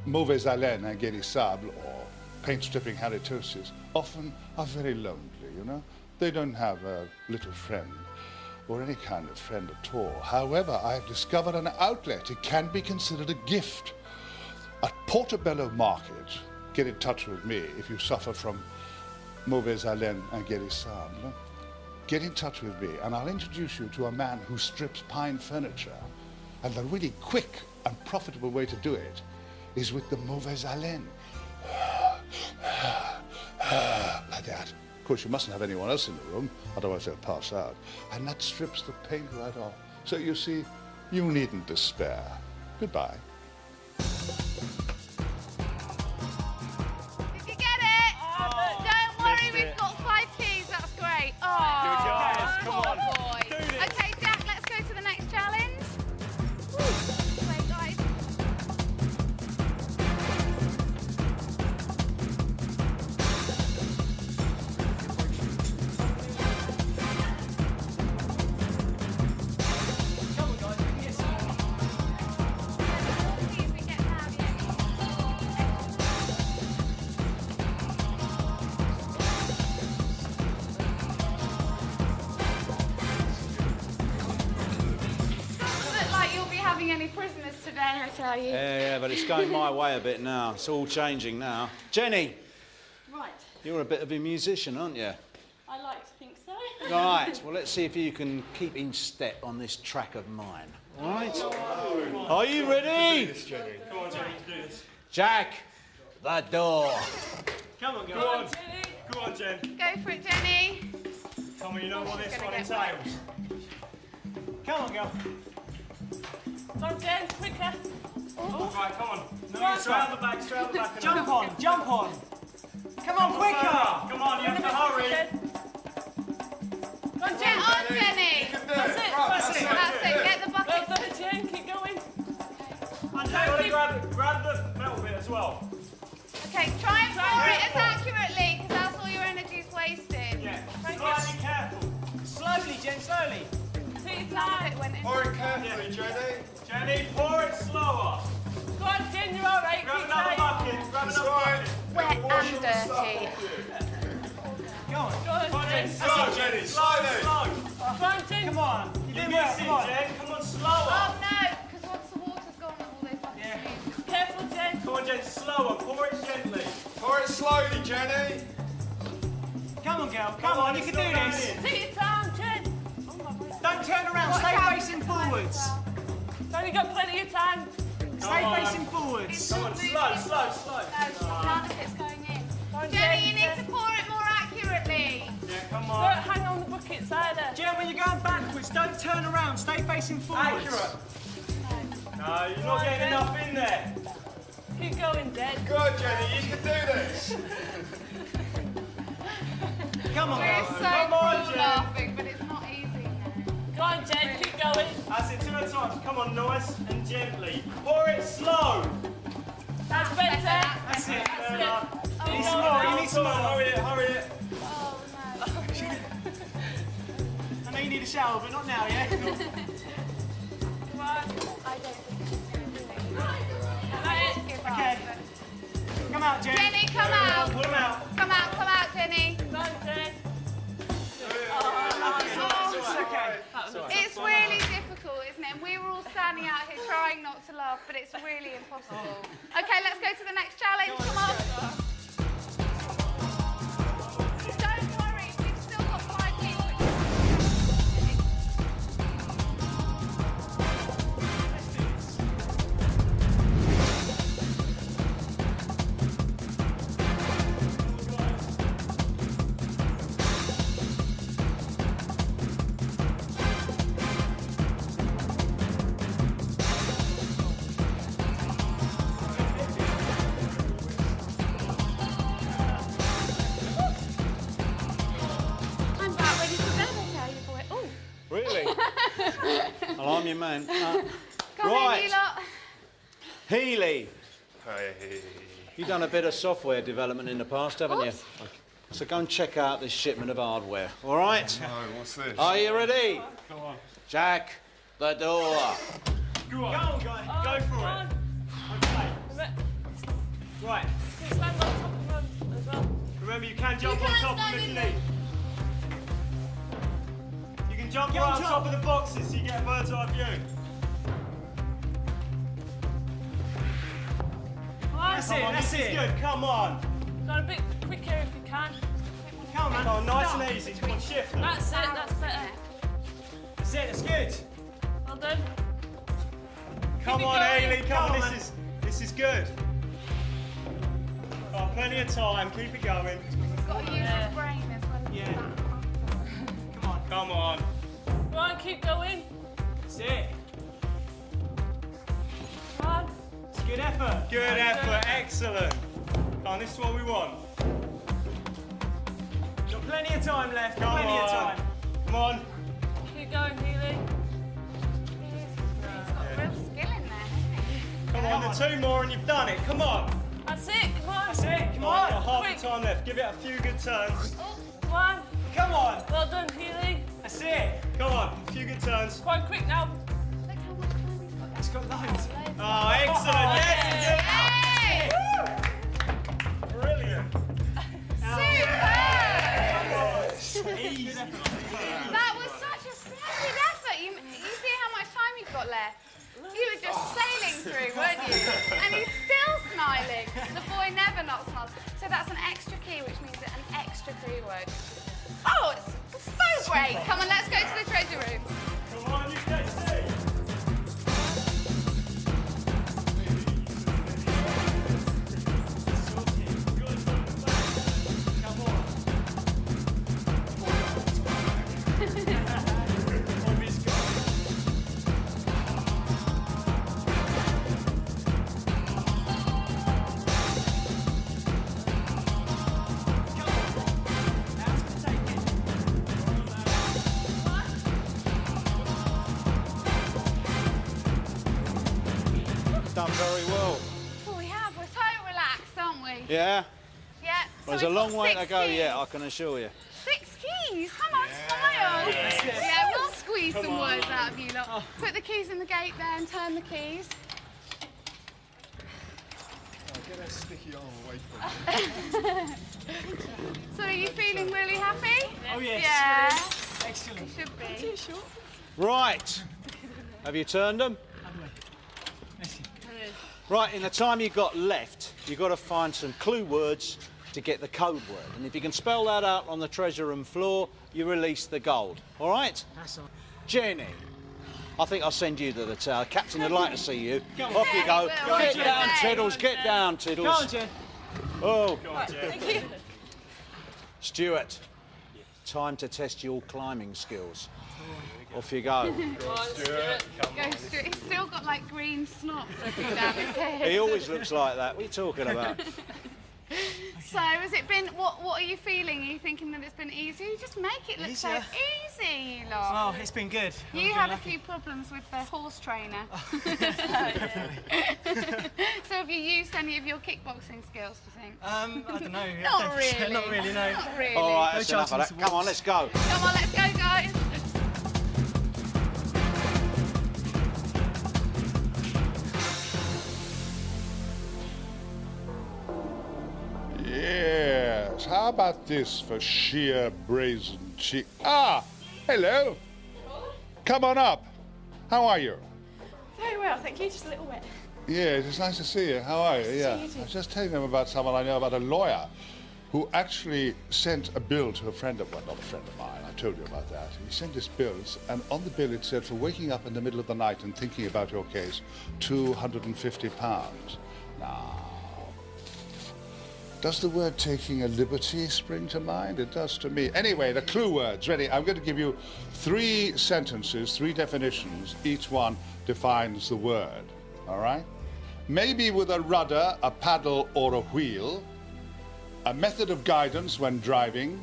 [SPEAKER 7] mauvaise haleine inguérissable, or paint-stripping halitosis, often are very lonely, you know? They don't have a little friend, or any kind of friend at all. However, I've discovered an outlet. It can be considered a gift. At Portobello Market, get in touch with me if you suffer from mauvaise haleine inguérissable. Get in touch with me, and I'll introduce you to a man who strips pine furniture. And the really quick and profitable way to do it is with the mauvaise haleine. Like that. Of course, you mustn't have anyone else in the room, otherwise they'll pass out. And that strips the paint right off. So you see, you needn't despair. Goodbye.
[SPEAKER 1] Did you get it? Don't worry, we've got 5 keys. That's great. Oh,
[SPEAKER 2] Good job. Come on.
[SPEAKER 1] boy.
[SPEAKER 2] Do this.
[SPEAKER 1] Okay, Jack, let's go to the next challenge. Wait, guys. Keys we get now, yeah. Doesn't look like you'll be having any prisoners today, I tell you.
[SPEAKER 3] Yeah, but it's going my way a bit now. It's all changing now. Jenny,
[SPEAKER 5] Right.
[SPEAKER 3] you're a bit of a musician, aren't you?
[SPEAKER 5] I like to think so.
[SPEAKER 3] Right, well, let's see if you can keep in step on this track of mine. All right? Are you ready?
[SPEAKER 2] Come on, Jenny, do this.
[SPEAKER 3] Jack, the door.
[SPEAKER 2] Come on, go on. Go on, Jen.
[SPEAKER 1] Go for it, Jenny.
[SPEAKER 2] Tell me you know what this
[SPEAKER 1] Gonna
[SPEAKER 2] one
[SPEAKER 1] get wet.
[SPEAKER 2] entails.
[SPEAKER 6] Come on, girl.
[SPEAKER 8] Come on, Jen, quicker.
[SPEAKER 2] All right, come on. No, straight out the back, straight out the back.
[SPEAKER 6] Jump on, jump on. Come on, quicker.
[SPEAKER 2] Come on, you have to hurry.
[SPEAKER 8] Come on,
[SPEAKER 1] Get
[SPEAKER 8] Jen.
[SPEAKER 1] on, Jenny.
[SPEAKER 8] That's it.
[SPEAKER 1] That's it. Get the
[SPEAKER 8] Well
[SPEAKER 1] bucket.
[SPEAKER 8] done, Jen. Keep going.
[SPEAKER 2] And you've got to grab the metal bit as well.
[SPEAKER 1] Okay, try and pour it as accurately, because that's all your energy's wasted.
[SPEAKER 2] Yeah, slightly careful.
[SPEAKER 6] Slowly, Jen, slowly.
[SPEAKER 8] Take your
[SPEAKER 1] Some of
[SPEAKER 8] time.
[SPEAKER 1] it went in.
[SPEAKER 4] Pour it carefully, Jenny.
[SPEAKER 2] Jenny, pour it slower.
[SPEAKER 8] Go on, Jen, you're all right.
[SPEAKER 2] Grab
[SPEAKER 8] Keep
[SPEAKER 2] another
[SPEAKER 8] trying.
[SPEAKER 2] bucket, grab
[SPEAKER 4] It's
[SPEAKER 2] another
[SPEAKER 4] all right.
[SPEAKER 2] bucket.
[SPEAKER 1] Wet
[SPEAKER 4] It'll wash
[SPEAKER 1] and
[SPEAKER 4] all the stuff
[SPEAKER 1] dirty.
[SPEAKER 4] off you.
[SPEAKER 6] Go on.
[SPEAKER 8] Go on,
[SPEAKER 2] Come on, Jen,
[SPEAKER 8] Jen.
[SPEAKER 2] slow,
[SPEAKER 4] Jenny,
[SPEAKER 2] slow,
[SPEAKER 4] slowly.
[SPEAKER 2] slow.
[SPEAKER 8] Come on, Jen.
[SPEAKER 6] Come on. You're
[SPEAKER 2] You're
[SPEAKER 6] doing well,
[SPEAKER 2] missing,
[SPEAKER 6] come on.
[SPEAKER 2] Jen. Come on, slower.
[SPEAKER 1] Oh no, because once the water's gone, all those buckets
[SPEAKER 6] Yeah.
[SPEAKER 1] are used.
[SPEAKER 8] Careful, Jen.
[SPEAKER 2] Come on, Jen, slower. Pour it gently.
[SPEAKER 4] Pour it slowly, Jenny.
[SPEAKER 6] Come on, girl. Come on, you
[SPEAKER 2] it's
[SPEAKER 6] can do
[SPEAKER 2] not going
[SPEAKER 6] this.
[SPEAKER 2] in.
[SPEAKER 8] Take your time, Jen. Oh, my God.
[SPEAKER 6] Don't turn around.
[SPEAKER 1] Watch
[SPEAKER 6] Stay
[SPEAKER 1] out.
[SPEAKER 6] facing forwards.
[SPEAKER 8] You've only got plenty of time.
[SPEAKER 6] Stay
[SPEAKER 2] on.
[SPEAKER 6] facing forwards.
[SPEAKER 1] It's
[SPEAKER 2] Come
[SPEAKER 1] not
[SPEAKER 2] on,
[SPEAKER 1] moving.
[SPEAKER 2] slow, slow, slow.
[SPEAKER 1] No, none of it's going in.
[SPEAKER 8] Go on,
[SPEAKER 1] Jenny, you
[SPEAKER 8] Jen.
[SPEAKER 1] need to pour it more accurately.
[SPEAKER 2] Yeah, come
[SPEAKER 8] Don't
[SPEAKER 2] on.
[SPEAKER 8] hang on the buckets either.
[SPEAKER 6] Jen, when you're going backwards, don't turn around. Stay facing forwards.
[SPEAKER 2] Accurate. No, you're not getting enough in there.
[SPEAKER 8] Keep going, Dad.
[SPEAKER 4] Good, Jenny, you can do this.
[SPEAKER 6] Come on,
[SPEAKER 1] We're
[SPEAKER 6] girl.
[SPEAKER 1] so
[SPEAKER 2] Come on, Jen.
[SPEAKER 1] laughing, but it's not easy now.
[SPEAKER 8] Go on, Dad, keep going.
[SPEAKER 2] That's it, 2 at a time. Come on, nice and gently. Pour it slow.
[SPEAKER 8] That's better.
[SPEAKER 6] That's it.
[SPEAKER 2] Fair enough.
[SPEAKER 6] You need some more. You need some more.
[SPEAKER 2] Hurry it, hurry it.
[SPEAKER 1] Oh no.
[SPEAKER 6] I know you need a shower, but not now, yeah?
[SPEAKER 8] Come on.
[SPEAKER 1] I don't think she's going to do it.
[SPEAKER 8] Right.
[SPEAKER 1] Give
[SPEAKER 6] Okay.
[SPEAKER 1] up.
[SPEAKER 6] Come out, Jen.
[SPEAKER 1] Jenny, come out.
[SPEAKER 2] Pull them out.
[SPEAKER 1] Come out, Jenny.
[SPEAKER 8] Come on, Dad.
[SPEAKER 6] It's okay.
[SPEAKER 1] It's really difficult, isn't it? And we were all standing out here trying not to laugh, but it's really impossible. Okay, let's go to the next challenge. Come on. Don't worry, we've still got 5 people. I'm about ready for bed, I tell you, boy. Oh,
[SPEAKER 3] Really? Well, I'm your man.
[SPEAKER 1] come
[SPEAKER 3] Right.
[SPEAKER 1] in, you lot.
[SPEAKER 3] Healy,
[SPEAKER 4] Hey.
[SPEAKER 3] you've done a bit of software development in the past, haven't you?
[SPEAKER 1] Oops.
[SPEAKER 3] So go and check out this shipment of hardware, all right?
[SPEAKER 4] No, what's this?
[SPEAKER 3] Are you ready?
[SPEAKER 2] Come on.
[SPEAKER 3] Jack the door.
[SPEAKER 2] Go on.
[SPEAKER 6] Go on, guy.
[SPEAKER 2] Go for
[SPEAKER 8] Come
[SPEAKER 2] it.
[SPEAKER 8] on.
[SPEAKER 2] Okay. Right.
[SPEAKER 8] Just stand on top of them as well.
[SPEAKER 2] Remember, you can jump on top of them if you need. You can jump
[SPEAKER 6] Get
[SPEAKER 2] right
[SPEAKER 6] on
[SPEAKER 2] on
[SPEAKER 6] top.
[SPEAKER 2] top of the boxes so you get a bird's eye view.
[SPEAKER 6] That's
[SPEAKER 2] Come
[SPEAKER 6] it,
[SPEAKER 2] on,
[SPEAKER 6] that's
[SPEAKER 2] this is
[SPEAKER 6] it.
[SPEAKER 2] good. Come on.
[SPEAKER 8] Go a bit quicker if you can.
[SPEAKER 6] Come on, man.
[SPEAKER 2] Come on, nice and easy. Come on, shift them.
[SPEAKER 8] That's it, that's better.
[SPEAKER 6] That's it, that's good.
[SPEAKER 8] Well done.
[SPEAKER 2] Come
[SPEAKER 8] Keep it
[SPEAKER 2] on,
[SPEAKER 8] going.
[SPEAKER 2] Hayley.
[SPEAKER 6] Come
[SPEAKER 2] Come
[SPEAKER 6] on,
[SPEAKER 2] on,
[SPEAKER 6] man.
[SPEAKER 2] this is good. Oh, plenty of time. Keep it going.
[SPEAKER 1] Got to use his brain as well as
[SPEAKER 6] Yeah.
[SPEAKER 1] that.
[SPEAKER 6] Come on.
[SPEAKER 2] Come on.
[SPEAKER 8] Come on, keep going.
[SPEAKER 6] That's it.
[SPEAKER 8] Come on.
[SPEAKER 6] It's good effort.
[SPEAKER 2] Good effort. Excellent. Come on, this is what we want.
[SPEAKER 6] Got plenty of time left.
[SPEAKER 2] Come
[SPEAKER 6] Plenty
[SPEAKER 2] on.
[SPEAKER 6] of time.
[SPEAKER 2] Come on.
[SPEAKER 8] Keep going, Healy.
[SPEAKER 1] He's got real skill in there, hasn't he?
[SPEAKER 2] Come on, the 2 more and you've done it. Come on.
[SPEAKER 8] That's it, come on.
[SPEAKER 6] That's it. Come
[SPEAKER 2] Come on,
[SPEAKER 6] on.
[SPEAKER 2] got half
[SPEAKER 8] Quick.
[SPEAKER 2] the time left. Give it a few good turns.
[SPEAKER 8] Come on.
[SPEAKER 6] Come on.
[SPEAKER 8] Well done, Healy.
[SPEAKER 6] That's it.
[SPEAKER 2] Come on, a few good turns.
[SPEAKER 8] Quite quick now.
[SPEAKER 1] Look how much time he's got.
[SPEAKER 6] It's got loads.
[SPEAKER 2] Oh, excellent. Yes,
[SPEAKER 1] Hey!
[SPEAKER 2] yes. Brilliant.
[SPEAKER 1] Superb!
[SPEAKER 6] Easy.
[SPEAKER 1] That was such a splendid effort. You see how much time you've got left? You were just sailing through, weren't you? And he's still smiling. The boy never not smiles. So that's an extra key, which means an extra clue word. Oh, it's so great. Come on, let's go to the treasure room.
[SPEAKER 2] Come on, you can see.
[SPEAKER 3] Done very well.
[SPEAKER 1] Oh, we have. We're so relaxed, aren't we?
[SPEAKER 3] Yeah?
[SPEAKER 1] Yeah.
[SPEAKER 3] Well,
[SPEAKER 1] So
[SPEAKER 3] there's a
[SPEAKER 1] we've
[SPEAKER 3] long
[SPEAKER 1] got
[SPEAKER 3] way
[SPEAKER 1] 6
[SPEAKER 3] to go
[SPEAKER 1] keys.
[SPEAKER 3] yet, I can assure you.
[SPEAKER 1] 6 keys. Come on, smile. Yeah, we'll squeeze some words out of you lot. Put the keys in the gate there and turn the keys.
[SPEAKER 4] Get that sticky arm away from me.
[SPEAKER 1] So are you feeling really happy?
[SPEAKER 6] Oh, yes.
[SPEAKER 1] Yeah.
[SPEAKER 6] Excellent.
[SPEAKER 1] Should be.
[SPEAKER 3] Right. Have you turned them? Right, in the time you've got left, you've got to find some clue words to get the code word. And if you can spell that out on the treasure room floor, you release the gold. All right?
[SPEAKER 6] That's all.
[SPEAKER 3] Jenny, I think I'll send you to the tower. Captain would like to see you. Off you go.
[SPEAKER 1] Go on,
[SPEAKER 3] Get
[SPEAKER 1] Jen.
[SPEAKER 3] down, Tiddles. Get down,
[SPEAKER 6] Go on,
[SPEAKER 3] Tiddles.
[SPEAKER 6] Jen.
[SPEAKER 3] Oh,
[SPEAKER 8] Thank you.
[SPEAKER 3] Stuart, time to test your climbing skills. Off you go.
[SPEAKER 8] Come on, Stuart.
[SPEAKER 1] Go straight. He's still got got like green snot dripping down his head.
[SPEAKER 3] He always looks like that. What are you talking about?
[SPEAKER 1] So has it been, what are you feeling? Are you thinking that it's been easy? You just make it look so
[SPEAKER 6] Easier.
[SPEAKER 1] easy, you lot.
[SPEAKER 6] Oh, it's been good.
[SPEAKER 1] You had a few problems with the horse trainer. So have you used any of your kickboxing skills, do you think?
[SPEAKER 6] I don't know.
[SPEAKER 1] Not really.
[SPEAKER 6] Not really, no.
[SPEAKER 1] Not really.
[SPEAKER 3] All right, that's
[SPEAKER 6] No
[SPEAKER 3] enough of that.
[SPEAKER 6] charging
[SPEAKER 3] Come on, let's go.
[SPEAKER 1] Come on, let's go, guys.
[SPEAKER 7] Yes, how about this for sheer brazen cheek? Ah, hello. Come on up. How are you?
[SPEAKER 5] Very well, thank you. Just a little wet.
[SPEAKER 7] Yes, it's nice to see you. How are you?
[SPEAKER 5] to
[SPEAKER 7] Yeah.
[SPEAKER 5] see you too.
[SPEAKER 7] I was just telling them about someone I know, about a lawyer who actually sent a bill to a friend of, well, not a friend of mine, I told you about that. He sent this bill, and on the bill it said, for waking up in the middle of the night and thinking about your case, £250. Now, does the word taking a liberty spring to mind? It does to me. Anyway, the clue words, ready? I'm going to give you 3 sentences, 3 definitions. Each one defines the word, all right? Maybe with a rudder, a paddle, or a wheel. A method of guidance when driving.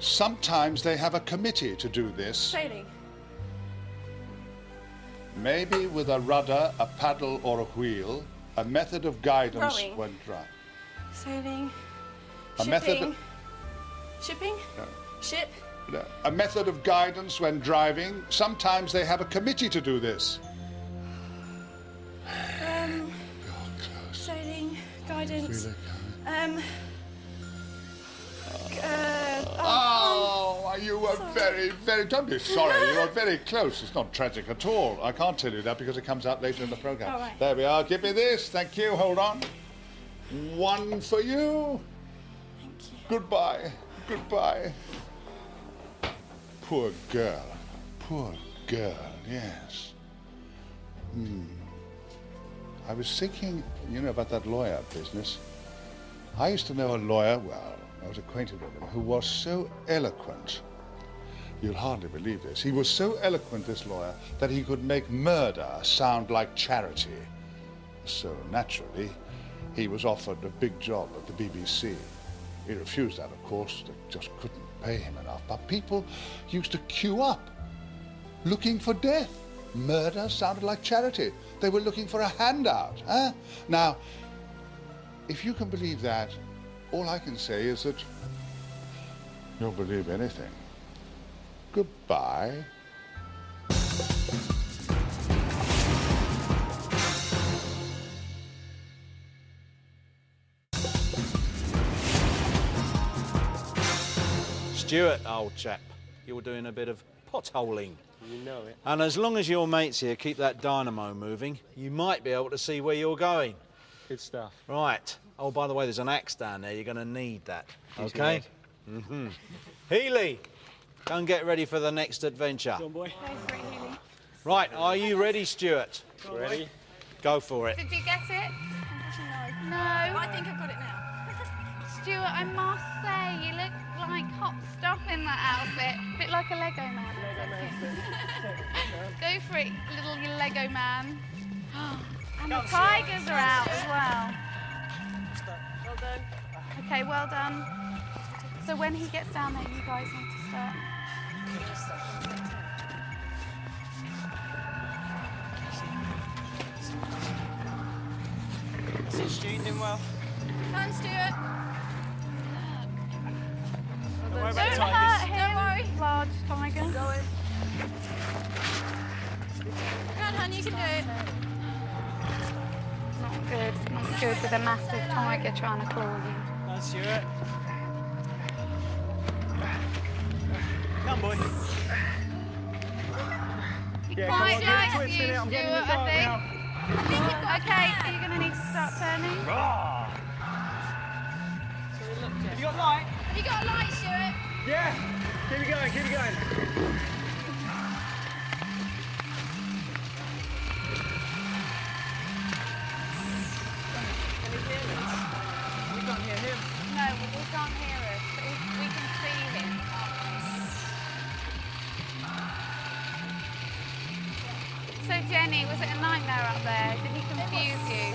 [SPEAKER 7] Sometimes they have a committee to do this.
[SPEAKER 5] Sailing.
[SPEAKER 7] Maybe with a rudder, a paddle, or a wheel. A method of guidance
[SPEAKER 5] Rowing.
[SPEAKER 7] when driving.
[SPEAKER 5] Sailing.
[SPEAKER 7] A method
[SPEAKER 5] Shipping.
[SPEAKER 7] of,
[SPEAKER 5] Shipping?
[SPEAKER 7] No.
[SPEAKER 5] Ship?
[SPEAKER 7] no. A method of guidance when driving. Sometimes they have a committee to do this.
[SPEAKER 5] Sailing. Guidance.
[SPEAKER 7] Oh, you were very, very... Don't be sorry, you were very close. It's not tragic at all. I can't tell you that because it comes out later in the programme.
[SPEAKER 5] All right.
[SPEAKER 7] There we are. Give me this. Thank you. Hold on. 1 for you.
[SPEAKER 5] Thank you.
[SPEAKER 7] Goodbye. Goodbye. Poor girl. Poor girl, yes. I was thinking, you know, about that lawyer business. I used to know a lawyer, well, I was acquainted with him, who was so eloquent. You'll hardly believe this. He was so eloquent, this lawyer, that he could make murder sound like charity. So naturally, he was offered a big job at the BBC. He refused that, of course. They just couldn't pay him enough. But people used to queue up, looking for death. Murder sounded like charity. They were looking for a handout. Huh? Now, if you can believe that, all I can say is that you'll believe anything. Goodbye.
[SPEAKER 3] Stuart, old chap, you're doing a bit of potholing.
[SPEAKER 2] You know it.
[SPEAKER 3] And as long as your mates here keep that dynamo moving, you might be able to see where you're going.
[SPEAKER 2] Good stuff.
[SPEAKER 3] Right. Oh, by the way, there's an axe down there. You're going to need that. OK? Mm-hmm. Healy, go and get ready for the next adventure.
[SPEAKER 6] Go on, boy.
[SPEAKER 1] Go for it, Haley.
[SPEAKER 3] Right, are you ready, Stuart?
[SPEAKER 2] Ready?
[SPEAKER 3] Go for it.
[SPEAKER 1] Did you get it? No.
[SPEAKER 5] I think I've got it now.
[SPEAKER 1] Stuart, I must say, you look like hot stuff in that outfit. A bit like a Lego man. Go for it, little Lego man. And the tigers are out as well.
[SPEAKER 6] Well done.
[SPEAKER 1] Okay, well done. So when he gets down there, you guys need to start.
[SPEAKER 6] Is it shooting well?
[SPEAKER 5] Come on, Stuart.
[SPEAKER 6] Don't worry about
[SPEAKER 1] Don't
[SPEAKER 6] the
[SPEAKER 1] hurt
[SPEAKER 6] tigers.
[SPEAKER 1] him,
[SPEAKER 5] Don't worry.
[SPEAKER 1] large tiger.
[SPEAKER 5] Going. Come on, hon, you can do it.
[SPEAKER 1] Not good with a massive tiger trying to claw you.
[SPEAKER 6] Come on, Stuart. Come on, boy.
[SPEAKER 1] You
[SPEAKER 2] Yeah, come on,
[SPEAKER 1] quite
[SPEAKER 2] get a
[SPEAKER 1] like
[SPEAKER 2] twist
[SPEAKER 1] you,
[SPEAKER 2] in it. I'm getting in the
[SPEAKER 1] Stuart,
[SPEAKER 2] dark
[SPEAKER 1] I think.
[SPEAKER 2] now.
[SPEAKER 1] Okay, are you going to need to start turning?
[SPEAKER 6] Have you got light?
[SPEAKER 5] Have you got a light, Stuart?
[SPEAKER 2] Yeah. Keep it going, keep it going.
[SPEAKER 6] We can't hear him.
[SPEAKER 1] No, we can't hear us, but we can see him. So Jenny, Was it a nightmare up there? Did he confuse you?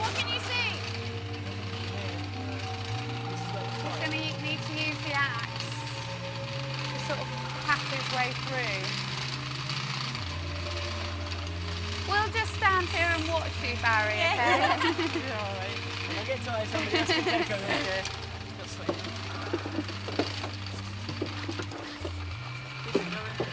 [SPEAKER 1] What can you see? He's going to need to use the axe to sort of path his way through. We'll just stand here and watch you, Barry, okay?
[SPEAKER 6] Yeah, all right. When I get tired, somebody else can take over there. Got sleep. Keep it going.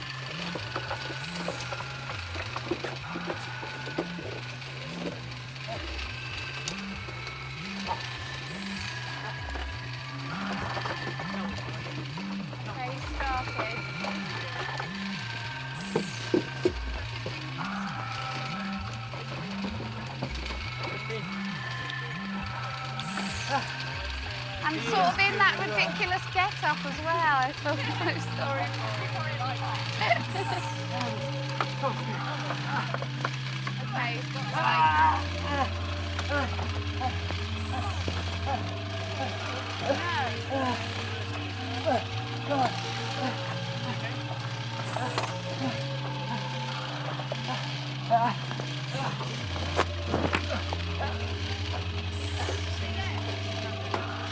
[SPEAKER 1] Okay, started. And sort of in that ridiculous get-up as well. I feel so sorry for you. Okay, he's got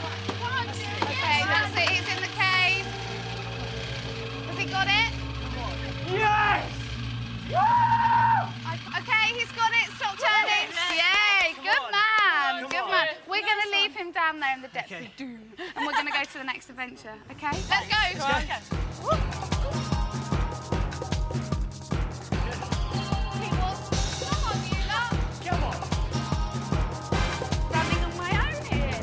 [SPEAKER 1] Okay, that's it. He's in the cave. Has he got it?
[SPEAKER 6] Yes!
[SPEAKER 1] Okay, he's got it. Stop turning. Yay! Good man. Good man. We're going to leave him down there in the depths of doom, and we're going to go to the next adventure. Okay? Let's go. People, come on, you lot.
[SPEAKER 6] Come on.
[SPEAKER 1] Running on my own here.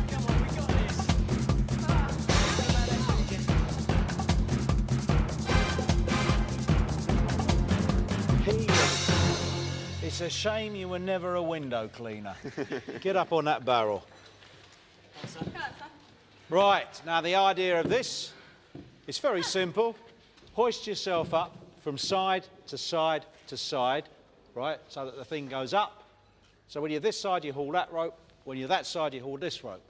[SPEAKER 6] Come on, we got this.
[SPEAKER 3] It's a shame you were never a window cleaner. Get up on that barrel. Right, now the idea of this is very simple. Hoist yourself up from side to side to side, right, so that the thing goes up. So when you're this side, you haul that rope. When you're that side, you haul this rope.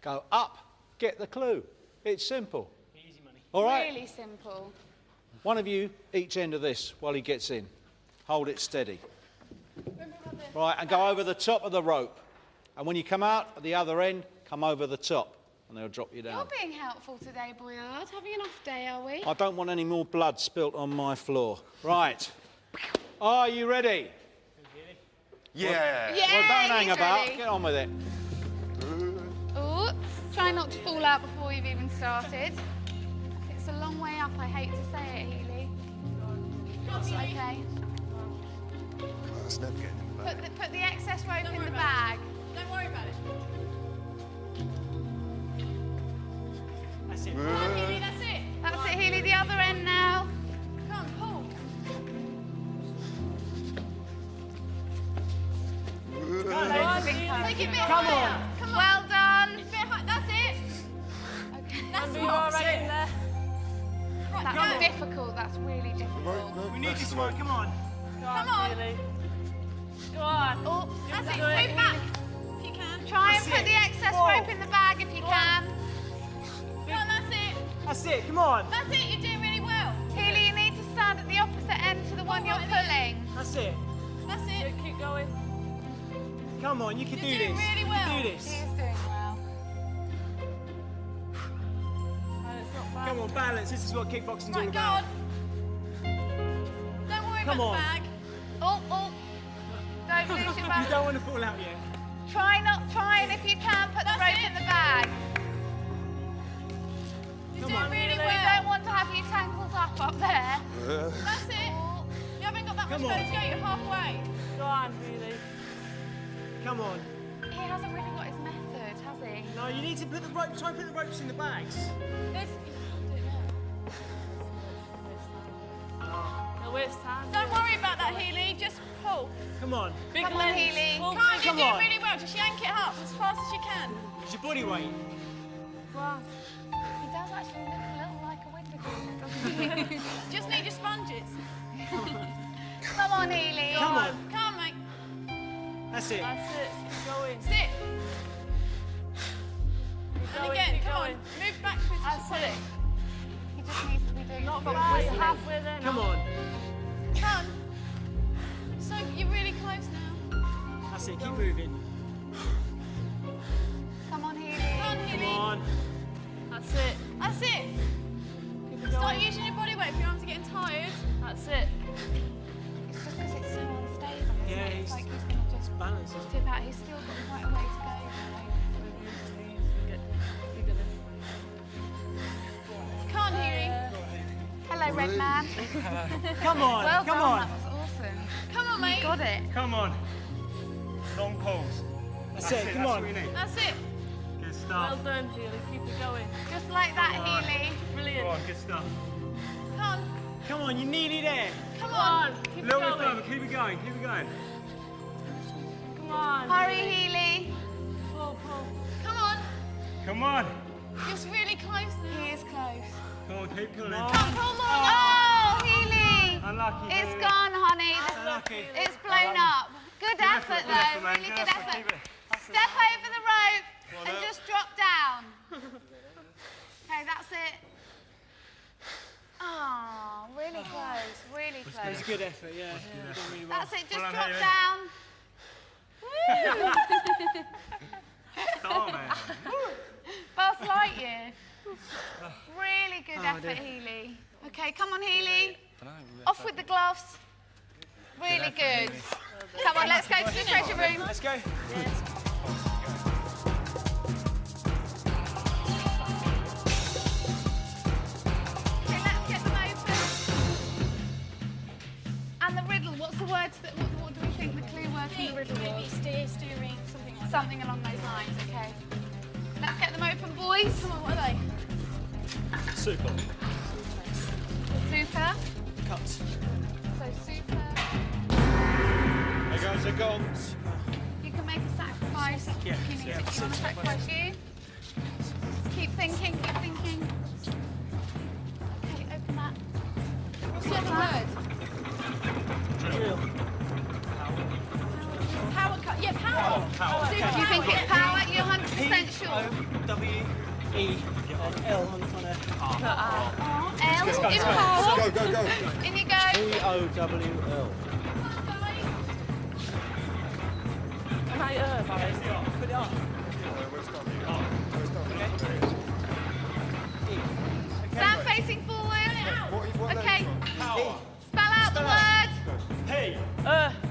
[SPEAKER 3] Go up, get the clue. It's simple.
[SPEAKER 6] Easy money.
[SPEAKER 3] All right?
[SPEAKER 1] Really simple.
[SPEAKER 3] One of you each end of this while he gets in. Hold it steady. Right, and go over the top of the rope. And when you come out at the other end, come over the top, and they'll drop you down.
[SPEAKER 1] You're being helpful today, Boyard. Having an off day, are we?
[SPEAKER 3] I don't want any more blood spilt on my floor. Right. Are you ready?
[SPEAKER 4] Yeah.
[SPEAKER 1] Yeah,
[SPEAKER 3] Well, don't hang
[SPEAKER 1] he's
[SPEAKER 3] about.
[SPEAKER 1] ready.
[SPEAKER 3] Get on with it.
[SPEAKER 1] Ooh, try not to fall out before you've even started. It's a long way up. I hate to say it, Healy. It's okay.
[SPEAKER 4] That's never getting in the bag.
[SPEAKER 1] Put the excess rope in the bag.
[SPEAKER 8] Don't worry about it.
[SPEAKER 6] That's it.
[SPEAKER 8] Come on, Healy, that's it.
[SPEAKER 1] That's it, Healy. The other end now.
[SPEAKER 8] Come on, pull. Take it a bit higher. Come on.
[SPEAKER 1] Well done.
[SPEAKER 8] Bit high. That's it.
[SPEAKER 1] Okay.
[SPEAKER 8] That's
[SPEAKER 6] Be
[SPEAKER 8] what.
[SPEAKER 6] all right in there.
[SPEAKER 8] Right,
[SPEAKER 1] That's
[SPEAKER 8] go.
[SPEAKER 1] difficult. That's really difficult.
[SPEAKER 6] We need this one. Come on.
[SPEAKER 8] Come on.
[SPEAKER 6] Healy. Go on.
[SPEAKER 1] Oh,
[SPEAKER 8] That's it.
[SPEAKER 6] Do it.
[SPEAKER 8] Move back if you can.
[SPEAKER 1] try and
[SPEAKER 6] That's
[SPEAKER 1] put
[SPEAKER 6] it.
[SPEAKER 1] the excess
[SPEAKER 6] Whoa.
[SPEAKER 1] rope in the bag if you can.
[SPEAKER 8] Come on, that's it.
[SPEAKER 6] That's it. Come on.
[SPEAKER 8] That's it. You're doing really well.
[SPEAKER 1] Healy, you need to stand at the opposite end to the one you're
[SPEAKER 8] right there.
[SPEAKER 1] pulling.
[SPEAKER 6] That's it.
[SPEAKER 8] That's it.
[SPEAKER 6] Keep going. Come on, you can
[SPEAKER 8] You're
[SPEAKER 6] do
[SPEAKER 8] doing
[SPEAKER 6] this.
[SPEAKER 8] really
[SPEAKER 6] You
[SPEAKER 8] well.
[SPEAKER 6] can do
[SPEAKER 1] He
[SPEAKER 6] this.
[SPEAKER 1] is doing well.
[SPEAKER 6] Come on, balance. This is what kickboxing's all
[SPEAKER 8] Right, go
[SPEAKER 6] about.
[SPEAKER 8] on. Don't worry
[SPEAKER 6] Come
[SPEAKER 8] about
[SPEAKER 6] on.
[SPEAKER 8] the bag.
[SPEAKER 1] Oh. Don't lose your
[SPEAKER 6] You
[SPEAKER 1] balance.
[SPEAKER 6] don't want to fall out yet.
[SPEAKER 1] Try and if you can, put the
[SPEAKER 8] That's
[SPEAKER 1] rope
[SPEAKER 8] it.
[SPEAKER 1] in the bag.
[SPEAKER 8] You're
[SPEAKER 6] Come
[SPEAKER 8] doing
[SPEAKER 6] on.
[SPEAKER 8] really
[SPEAKER 1] We
[SPEAKER 8] well.
[SPEAKER 1] don't want to have you tangled up there.
[SPEAKER 8] That's it. You haven't got that much
[SPEAKER 6] Come on.
[SPEAKER 8] further to go. You're halfway.
[SPEAKER 6] Go on, Healy. Come on.
[SPEAKER 1] He hasn't really got his method, has he?
[SPEAKER 6] No, you need to put the rope. Try and put the ropes in the bags.
[SPEAKER 8] There's...
[SPEAKER 6] No waste time.
[SPEAKER 8] Don't worry about that, Healy. Just pull.
[SPEAKER 6] Come on.
[SPEAKER 8] Big
[SPEAKER 1] Come on, Healy.
[SPEAKER 8] Come on, you're
[SPEAKER 6] Come
[SPEAKER 8] doing
[SPEAKER 6] on.
[SPEAKER 8] really well. Just yank it up as fast as you can.
[SPEAKER 6] Use your body weight.
[SPEAKER 1] Wow. He does actually look a little like a window cleaner, doesn't he?
[SPEAKER 8] Just need your sponges.
[SPEAKER 1] Come on, Healy.
[SPEAKER 6] Come on.
[SPEAKER 8] Come on, mate.
[SPEAKER 6] That's it.
[SPEAKER 8] That's it. Keep going.
[SPEAKER 1] Sit.
[SPEAKER 8] Keep
[SPEAKER 1] And
[SPEAKER 8] going,
[SPEAKER 1] again,
[SPEAKER 8] keep
[SPEAKER 1] come
[SPEAKER 8] going.
[SPEAKER 1] on. Move backwards.
[SPEAKER 8] That's it.
[SPEAKER 1] He just needs to be doing
[SPEAKER 8] Not
[SPEAKER 1] front
[SPEAKER 8] far. You're
[SPEAKER 1] whistling.
[SPEAKER 8] halfway there now.
[SPEAKER 6] Come on.
[SPEAKER 1] Come on. So you're really close now.
[SPEAKER 6] That's it. Keep moving.
[SPEAKER 1] Come on, Healy. Come on, Healy.
[SPEAKER 6] Come on.
[SPEAKER 8] That's it.
[SPEAKER 1] That's it.
[SPEAKER 8] Keep it
[SPEAKER 1] Start
[SPEAKER 8] going.
[SPEAKER 1] using your body weight if your arms are getting tired.
[SPEAKER 8] That's it.
[SPEAKER 1] It's just because it's so unstable, isn't
[SPEAKER 6] Yeah,
[SPEAKER 1] it?
[SPEAKER 6] he's
[SPEAKER 1] It's like he's going to just
[SPEAKER 6] balance.
[SPEAKER 1] tip out. He's still got quite a way to go.
[SPEAKER 8] Get bigger then.
[SPEAKER 1] Come on, Healy. Hello, red man.
[SPEAKER 6] Come on.
[SPEAKER 1] Well
[SPEAKER 6] Come
[SPEAKER 1] done,
[SPEAKER 6] on.
[SPEAKER 1] that was awesome. Come on, mate. You got it.
[SPEAKER 2] Come on. Long pulls.
[SPEAKER 6] That's it. Come
[SPEAKER 2] That's
[SPEAKER 6] on.
[SPEAKER 2] what we need.
[SPEAKER 1] That's it.
[SPEAKER 2] Good
[SPEAKER 8] Well
[SPEAKER 2] stuff.
[SPEAKER 8] done, Healy. Keep it going.
[SPEAKER 1] Just like that,
[SPEAKER 2] Come on.
[SPEAKER 1] Healy.
[SPEAKER 8] Brilliant.
[SPEAKER 2] Go on, good stuff.
[SPEAKER 1] Come on.
[SPEAKER 6] Come on. You're nearly there.
[SPEAKER 1] Come
[SPEAKER 8] Come
[SPEAKER 1] on.
[SPEAKER 8] on. Keep
[SPEAKER 2] A
[SPEAKER 8] it
[SPEAKER 2] little bit
[SPEAKER 8] going.
[SPEAKER 2] further. Keep it going. Keep it going.
[SPEAKER 8] Come on.
[SPEAKER 1] Hurry, Healy.
[SPEAKER 8] Pull, pull.
[SPEAKER 1] Come on.
[SPEAKER 2] Come on.
[SPEAKER 1] Just really close now. He is close.
[SPEAKER 2] Come on, keep pulling.
[SPEAKER 1] Come on, pull more. Oh, Healy.
[SPEAKER 2] Unlucky.
[SPEAKER 1] It's
[SPEAKER 2] Healy.
[SPEAKER 1] gone, honey.
[SPEAKER 6] Unlucky.
[SPEAKER 1] It's blown up. Good effort,
[SPEAKER 2] Good effort,
[SPEAKER 1] though.
[SPEAKER 2] man.
[SPEAKER 1] Really
[SPEAKER 2] Good
[SPEAKER 1] good
[SPEAKER 2] effort.
[SPEAKER 1] effort.
[SPEAKER 2] Keep it.
[SPEAKER 1] Step over the rope
[SPEAKER 2] on
[SPEAKER 1] and
[SPEAKER 2] up.
[SPEAKER 1] just drop down. Okay, that's it. Oh, really close. Really
[SPEAKER 6] It was a
[SPEAKER 1] close.
[SPEAKER 6] good effort. Yeah. You've done really well.
[SPEAKER 1] That's it. Just
[SPEAKER 2] Well done,
[SPEAKER 1] drop
[SPEAKER 2] Hayley.
[SPEAKER 1] down. Woo!
[SPEAKER 2] Oh, man.
[SPEAKER 1] Buzz Lightyear. Really good effort,
[SPEAKER 6] dear.
[SPEAKER 1] Healy. Okay, come on, Healy. Off with the gloves. Really good. Come on, let's go to the treasure room.
[SPEAKER 6] Let's go.
[SPEAKER 1] Okay, let's get them open. And the riddle, what's the words that, what do we think the clue word from the riddle
[SPEAKER 5] Maybe
[SPEAKER 1] was?
[SPEAKER 5] steering, something like that.
[SPEAKER 1] Something along those lines, okay. Let's get them open, boys. Come on, what are they?
[SPEAKER 6] Super.
[SPEAKER 1] Super.
[SPEAKER 6] Cut.
[SPEAKER 1] So super.
[SPEAKER 3] There goes the gongs.
[SPEAKER 1] You can make a sacrifice if you need to. You want to sacrifice you? Just keep thinking, keep thinking. Okay, open that. What's the other word?
[SPEAKER 6] Drill.
[SPEAKER 1] Power cut. Yeah, power.
[SPEAKER 2] Power.
[SPEAKER 1] Do you think it's power? You're 100% sure.
[SPEAKER 6] P-O-W-E and L on the front there.
[SPEAKER 1] L in power.
[SPEAKER 7] Go, go, go.
[SPEAKER 1] In you go.
[SPEAKER 3] P-O-W-L.
[SPEAKER 8] Can I Barry?
[SPEAKER 6] Put it on.
[SPEAKER 1] Stand facing forward.
[SPEAKER 7] What
[SPEAKER 1] Okay.
[SPEAKER 2] Power.
[SPEAKER 1] Spell out the word.
[SPEAKER 2] P.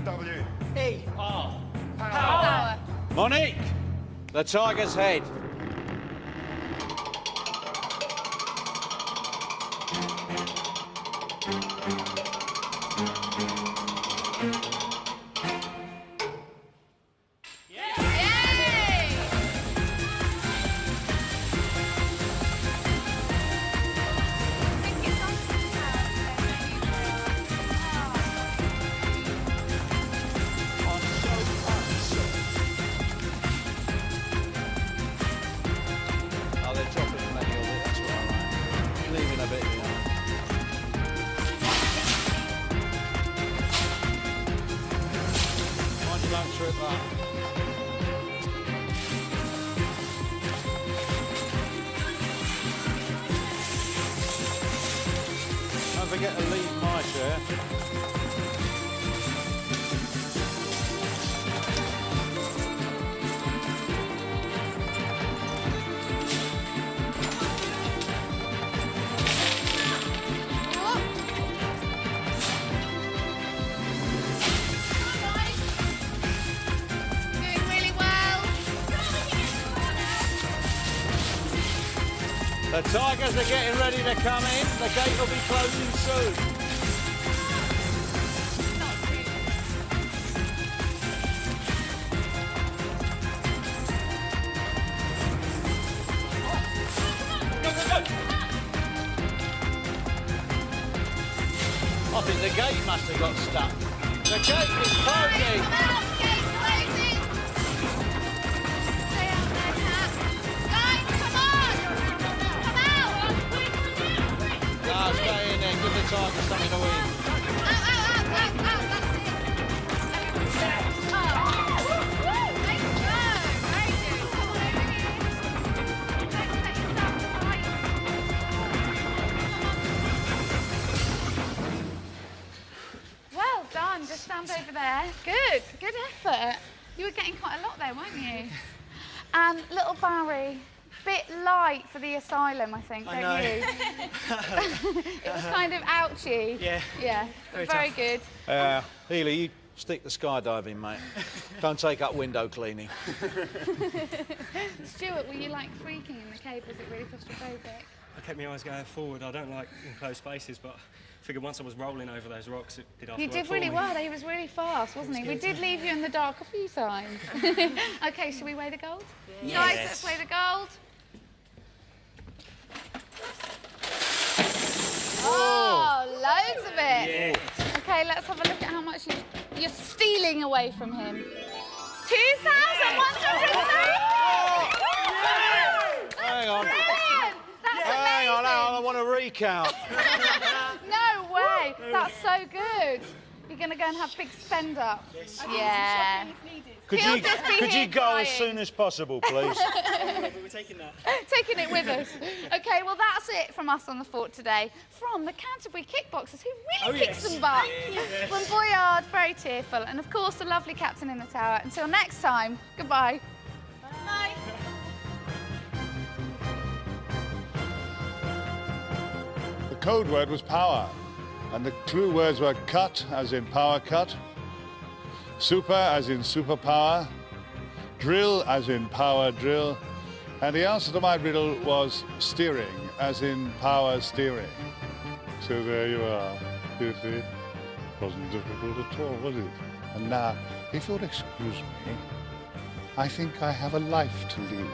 [SPEAKER 7] W.
[SPEAKER 6] E.
[SPEAKER 2] R.
[SPEAKER 1] Power.
[SPEAKER 3] Monique, the tiger's head.
[SPEAKER 1] Yay! I think it's on
[SPEAKER 3] Oh, they're dropping the money of it, that's what I like. Leaving a bit behind. Mind you don't trip up. Don't forget to leave my share.
[SPEAKER 1] Doing really well.
[SPEAKER 3] The Tigers are getting ready to come in. The gate will be closing soon. I think the gate must have got stuck. The gate is closing.
[SPEAKER 1] Come out, gate closing. Stay out there, Cat. Guys, come on. Come out.
[SPEAKER 3] Ah, stay in there. Give the Tigers something to win.
[SPEAKER 1] Out, out, out, out, out. That's it. Oh. good effort. You were getting quite a lot there, weren't you? And little Barry, bit light for the asylum, I think, don't you? It was kind of ouchy.
[SPEAKER 6] Yeah.
[SPEAKER 1] Yeah, very good.
[SPEAKER 3] Healy, you stick the skydiving, mate. Don't take up window cleaning.
[SPEAKER 1] Stuart, were you like freaking in the cave? Was it really claustrophobic?
[SPEAKER 9] I kept my eyes going forward. I don't like enclosed spaces, but I figured once I was rolling over those rocks, it did half the
[SPEAKER 1] You
[SPEAKER 9] work
[SPEAKER 1] did
[SPEAKER 9] for
[SPEAKER 1] really
[SPEAKER 9] me.
[SPEAKER 1] well. He was really fast, wasn't he? We did leave you in the dark a few times. Okay, shall we weigh the gold?
[SPEAKER 6] Yes.
[SPEAKER 1] Guys, let's weigh the gold. Oh, loads of it.
[SPEAKER 6] Yes.
[SPEAKER 1] Okay, let's have a look at how much you're stealing away from him. 2,130.
[SPEAKER 3] Hang on.
[SPEAKER 1] Brilliant. That's
[SPEAKER 3] Hang on,
[SPEAKER 1] amazing.
[SPEAKER 3] I want to recount.
[SPEAKER 1] No way. That's so good. You're going to go and have big spend up.
[SPEAKER 6] Yes.
[SPEAKER 1] Yeah.
[SPEAKER 3] Could
[SPEAKER 1] He'll
[SPEAKER 3] you,
[SPEAKER 1] just be
[SPEAKER 3] could
[SPEAKER 1] here
[SPEAKER 3] you go as
[SPEAKER 1] crying.
[SPEAKER 3] soon as possible, please?
[SPEAKER 6] But we're taking that.
[SPEAKER 1] Taking it with us. Okay, well, that's it from us on the fort today. From the Canterbury kickboxers who really kicked some butt.
[SPEAKER 6] Yes.
[SPEAKER 1] From Boyard, very tearful. And of course, the lovely captain in the tower. Until next time, goodbye. Bye.
[SPEAKER 7] The code word was power, and the clue words were cut, as in power cut, super, as in superpower, drill, as in power drill, and the answer to my riddle was steering, as in power steering. So there you are, you see. Wasn't difficult at all, was it? And now, if you'll excuse me, I think I have a life to lead.